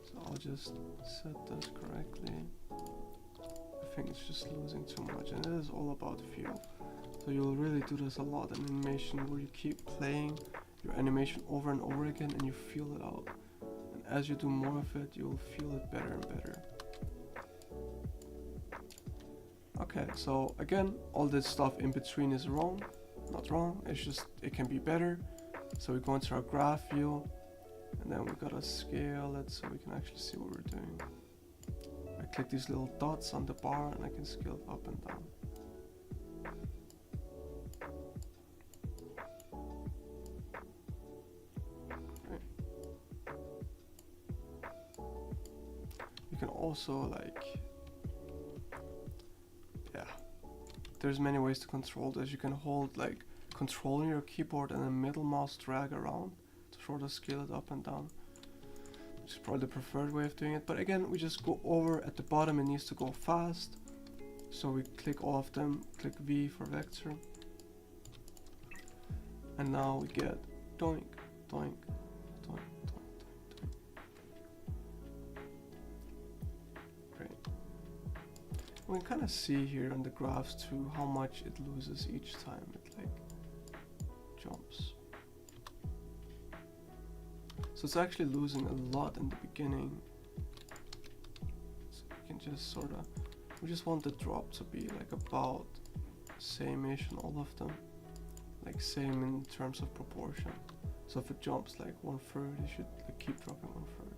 So I'll just set this correctly. I think it's just losing too much, and it is all about feel. So you'll really do this a lot in animation, where you keep playing your animation over and over again and you feel it out. And as you do more of it, you'll feel it better and better. Okay, so again, all this stuff in between is wrong. Not wrong, it's just it can be better. So we go into our graph view, and then we gotta scale it so we can actually see what we're doing. I click these little dots on the bar and I can scale it up and down. Okay. You can also there's many ways to control this. You can hold control on your keyboard and then middle mouse drag around to sort of scale it up and down, which is probably the preferred way of doing it. But again, we just go over at the bottom, it needs to go fast. So we click all of them, click V for vector. And now we get doink, doink, doink, doink, doink. Great. We can kind of see here on the graphs too how much it loses each time it jumps. So it's actually losing a lot in the beginning. So we can just we just want the drop to be about same-ish in all of them. Same in terms of proportion. So if it jumps 1/3, it should keep dropping 1/3.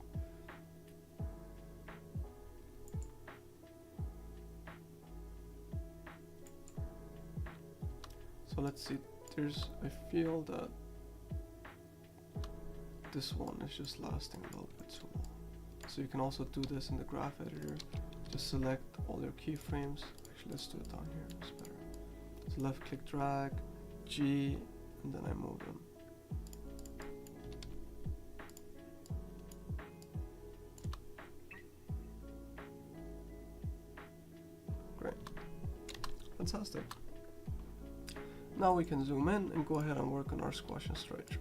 So let's see, I feel that this one is just lasting a little bit too long. So you can also do this in the graph editor. Just select all your keyframes. Actually, let's do it down here, it's better. So left click drag, G, and then I move them. Great. Fantastic. Now we can zoom in and go ahead and work on our squash and stretch.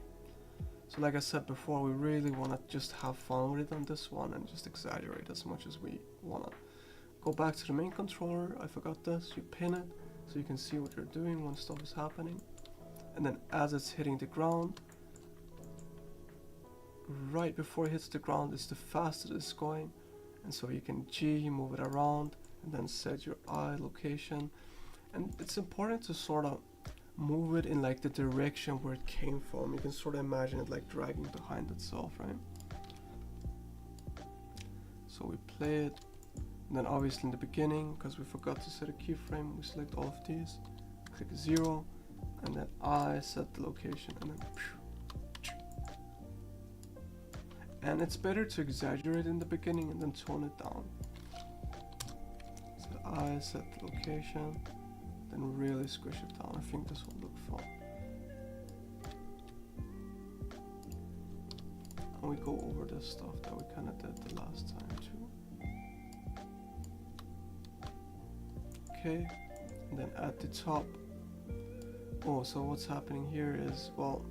So like I said before, we really want to just have fun with it on this one and just exaggerate as much as we want to. Go back to the main controller. I forgot this. You pin it so you can see what you're doing when stuff is happening. And then as it's hitting the ground, right before it hits the ground is the fastest it's going. And so you can G, move it around, and then set your eye location. And it's important to sort of move it in the direction where it came from. You can sort of imagine it dragging behind itself, right? So we play it, and then obviously in the beginning, because we forgot to set a keyframe, we select all of these, click 0, and then I set the location, and then and it's better to exaggerate in the beginning and then tone it down. So I set the location, then really squish it down. I think this will look fun. And we go over this stuff that we kind of did the last time too. Okay, at the top. Oh, so what's happening here is, well,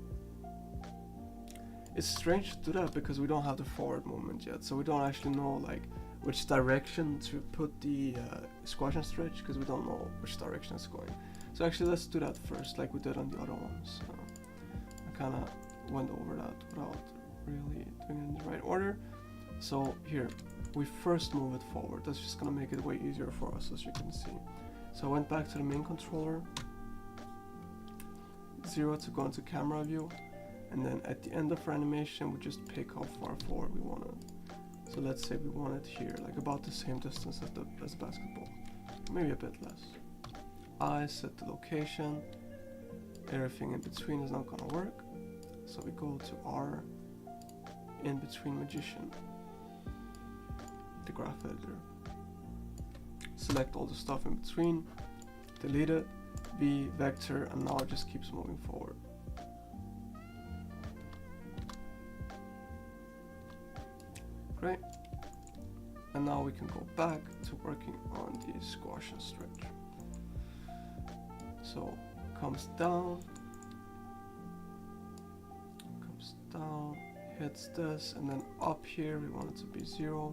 it's strange to do that because we don't have the forward movement yet, so we don't actually know like which direction to put the squash and stretch, because we don't know which direction it's going. So actually let's do that first, like we did on the other ones. I kind of went over that without really doing it in the right order. So here, we first move it forward. That's just gonna make it way easier for us, as you can see. So I went back to the main controller, 0 to go into camera view, and then at the end of our animation we just pick how far forward we want it. So let's say we want it here, like about the same distance as the basketball, maybe a bit less. I set the location, everything in between is not gonna work, so we go to R, in between magician, the graph editor, select all the stuff in between, delete it, V, vector, and now it just keeps moving forward. Great. And now we can go back to working on the squash and stretch. So comes down, hits this, and then up here we want it to be 0,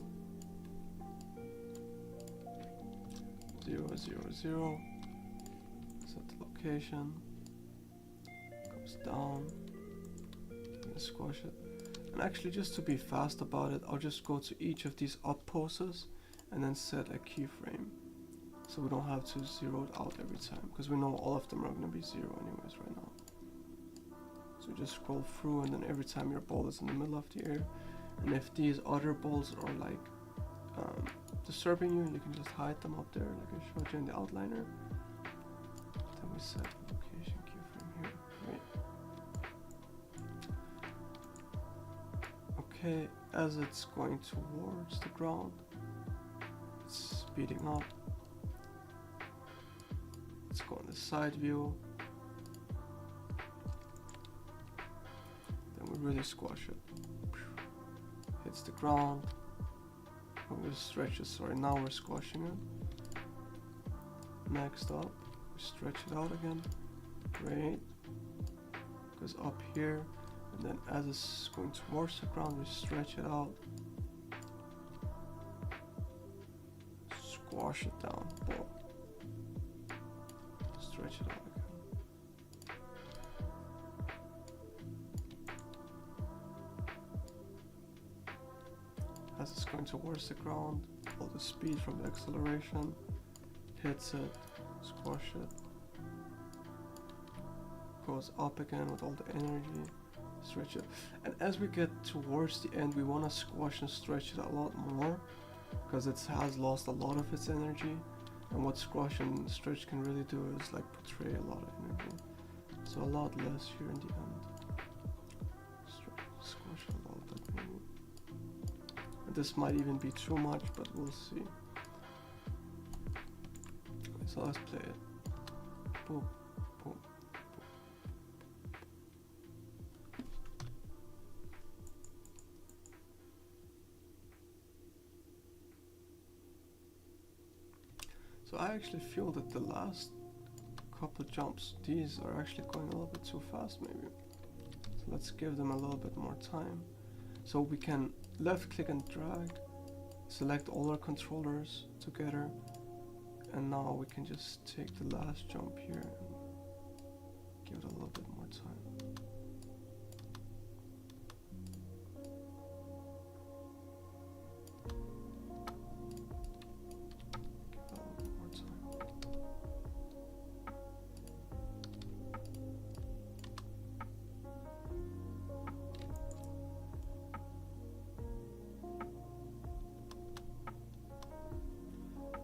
0, 0, 0. Set the location, comes down, and squash it. And actually, just to be fast about it, I'll just go to each of these up poses and then set a keyframe, so we don't have to zero it out every time, because we know all of them are going to be 0 anyways right now. So just scroll through, and then every time your ball is in the middle of the air, and if these other balls are like disturbing you, you can just hide them up there like I showed you in the outliner. Then we set the location keyframe here. Great. Okay, as it's going towards the ground, it's speeding up. Let's go on the side view. Then we really squash it. Hits the ground. And we stretch it, sorry, now we're squashing it. Next up, we stretch it out again. Great. Goes up here. And then as it's going towards the ground, we stretch it out. Squash it down. Boom. Stretch it out again. As it's going towards the ground, all the speed from the acceleration, hits it, squash it. Goes up again with all the energy. Stretch it, and as we get towards the end, we want to squash and stretch it a lot more, because it has lost a lot of its energy, and what squash and stretch can really do is like portray a lot of energy, so a lot less here in the end. Squash a lot of that maybe. And this might even be too much, but we'll see. So let's play it. Boom, boom. So I actually feel that the last couple jumps, these are actually going a little bit too fast maybe. So let's give them a little bit more time. So we can left click and drag, select all our controllers together, and now we can just take the last jump here and give it a little bit more time.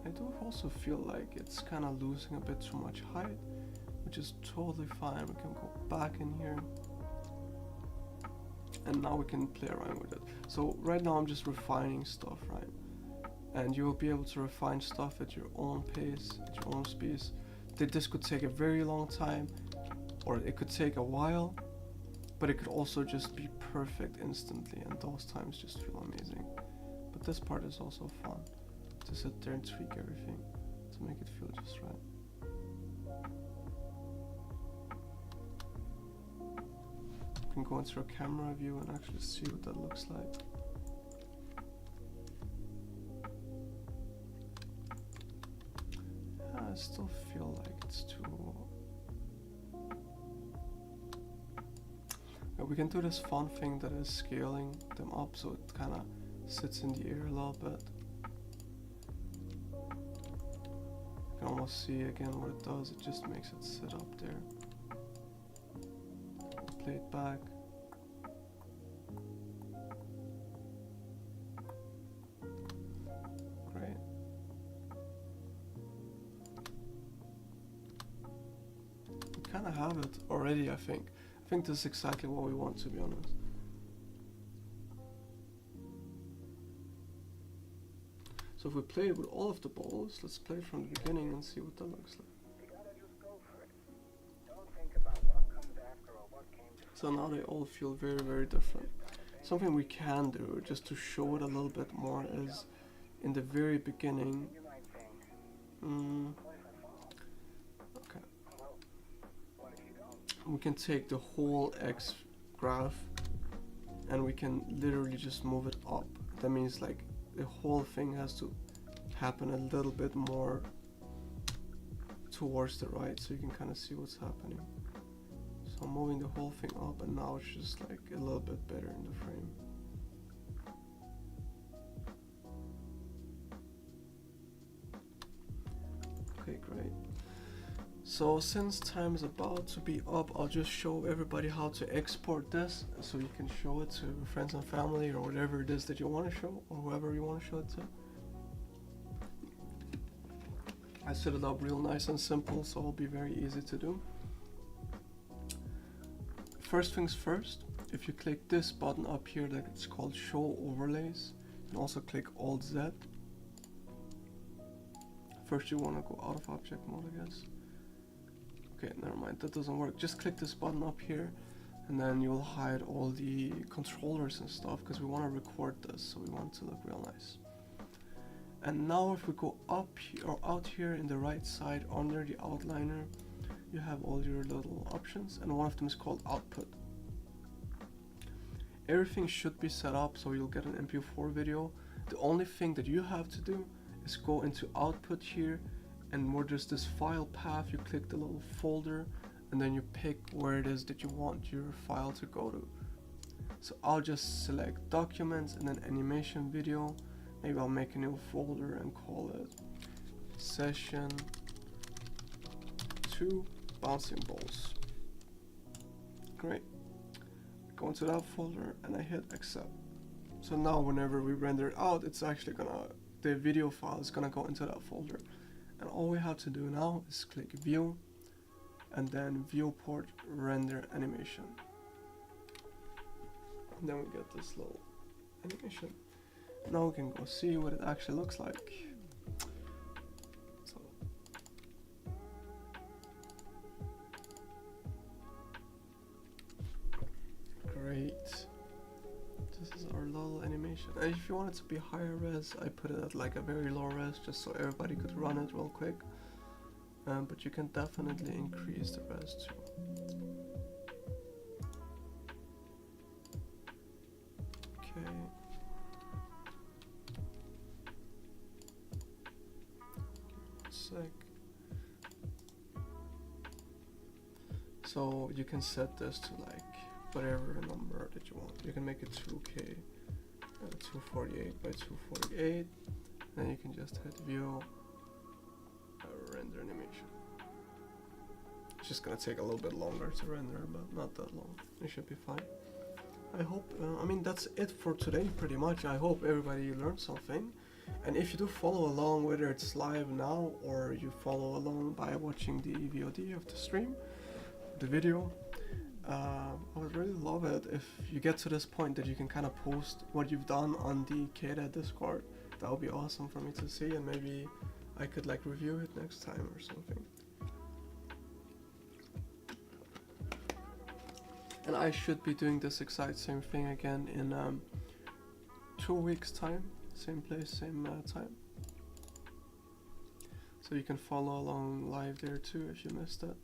I do also feel like it's kind of losing a bit too much height, which is totally fine. We can go back in here, and now we can play around with it. So right now I'm just refining stuff, right? And you will be able to refine stuff at your own pace, at your own speed. This could take a very long time, or it could take a while, but it could also just be perfect instantly, and those times just feel amazing. But this part is also fun, to sit there and tweak everything to make it feel just right. can go into our camera view and actually see what that looks like. I still feel like it's too... We can do this fun thing that is scaling them up so it kind of sits in the air a little bit. You can almost see again what it does, it just makes it sit up there. Play it back. Great. We kind of have it already, I think. I think this is exactly what we want, to be honest. So if we play it with all of the balls, let's play it from the beginning and see what that looks like. So now they all feel very, very different. Something we can do, just to show it a little bit more, is in the very beginning. Okay. We can take the whole X graph and we can literally just move it up. That means like the whole thing has to happen a little bit more towards the right, so you can kind of see what's happening. So I'm moving the whole thing up, and now it's just like a little bit better in the frame. Okay, great. So since time is about to be up, I'll just show everybody how to export this, so you can show it to friends and family or whatever it is that you want to show, or whoever you want to show it to. I set it up real nice and simple, so it'll be very easy to do. First things first, if you click this button up here that's called Show Overlays, you can also click Alt Z. First you want to go out of object mode, I guess. Okay, never mind, that doesn't work. Just click this button up here and then you'll hide all the controllers and stuff, because we want to record this, so we want it to look real nice. And now if we go up here, or out here in the right side under the outliner, you have all your little options, and one of them is called output. Everything should be set up so you'll get an MP4 video. The only thing that you have to do is go into output here, and where there's this file path, you click the little folder and then you pick where it is that you want your file to go to. So I'll just select documents and then animation video. Maybe I'll make a new folder and call it session 2 bouncing balls. Great. Go into that folder and I hit accept. So now whenever we render it out, it's actually the video file is gonna go into that folder. And all we have to do now is click view and then viewport render animation. And then we get this little animation. Now we can go see what it actually looks like. So great. This is our little animation. And if you want it to be higher res, I put it at like a very low res just so everybody could run it real quick. But you can definitely increase the res too. Okay. Sec. So you can set this to like whatever number that you want. You can make it 2K, 248 by 248. Then you can just hit view, render animation. It's just gonna take a little bit longer to render, but not that long. It should be fine. I hope, I mean, that's it for today pretty much. I hope everybody learned something. And if you do follow along, whether it's live now or you follow along by watching the VOD of the stream, the video, I would really love it if you get to this point that you can kind of post what you've done on the CADA Discord. That would be awesome for me to see, and maybe I could like review it next time or something. And I should be doing this exact same thing again in 2 weeks time, same place, same time. So you can follow along live there too if you missed it.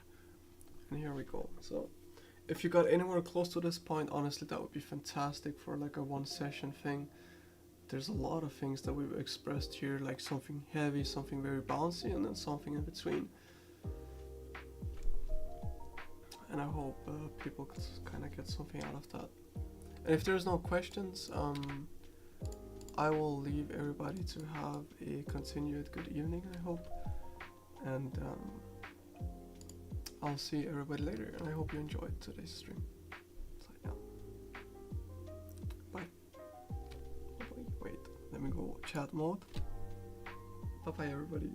And here we go. So if you got anywhere close to this point, honestly, that would be fantastic for like a one session thing. There's a lot of things that we've expressed here, like something heavy, something very bouncy, and then something in between. And I hope people could kind of get something out of that. And if there's no questions, I will leave everybody to have a continued good evening, I hope. And I'll see everybody later, and I hope you enjoyed today's stream. So yeah. Bye. Wait, let me go chat mode. Bye bye everybody.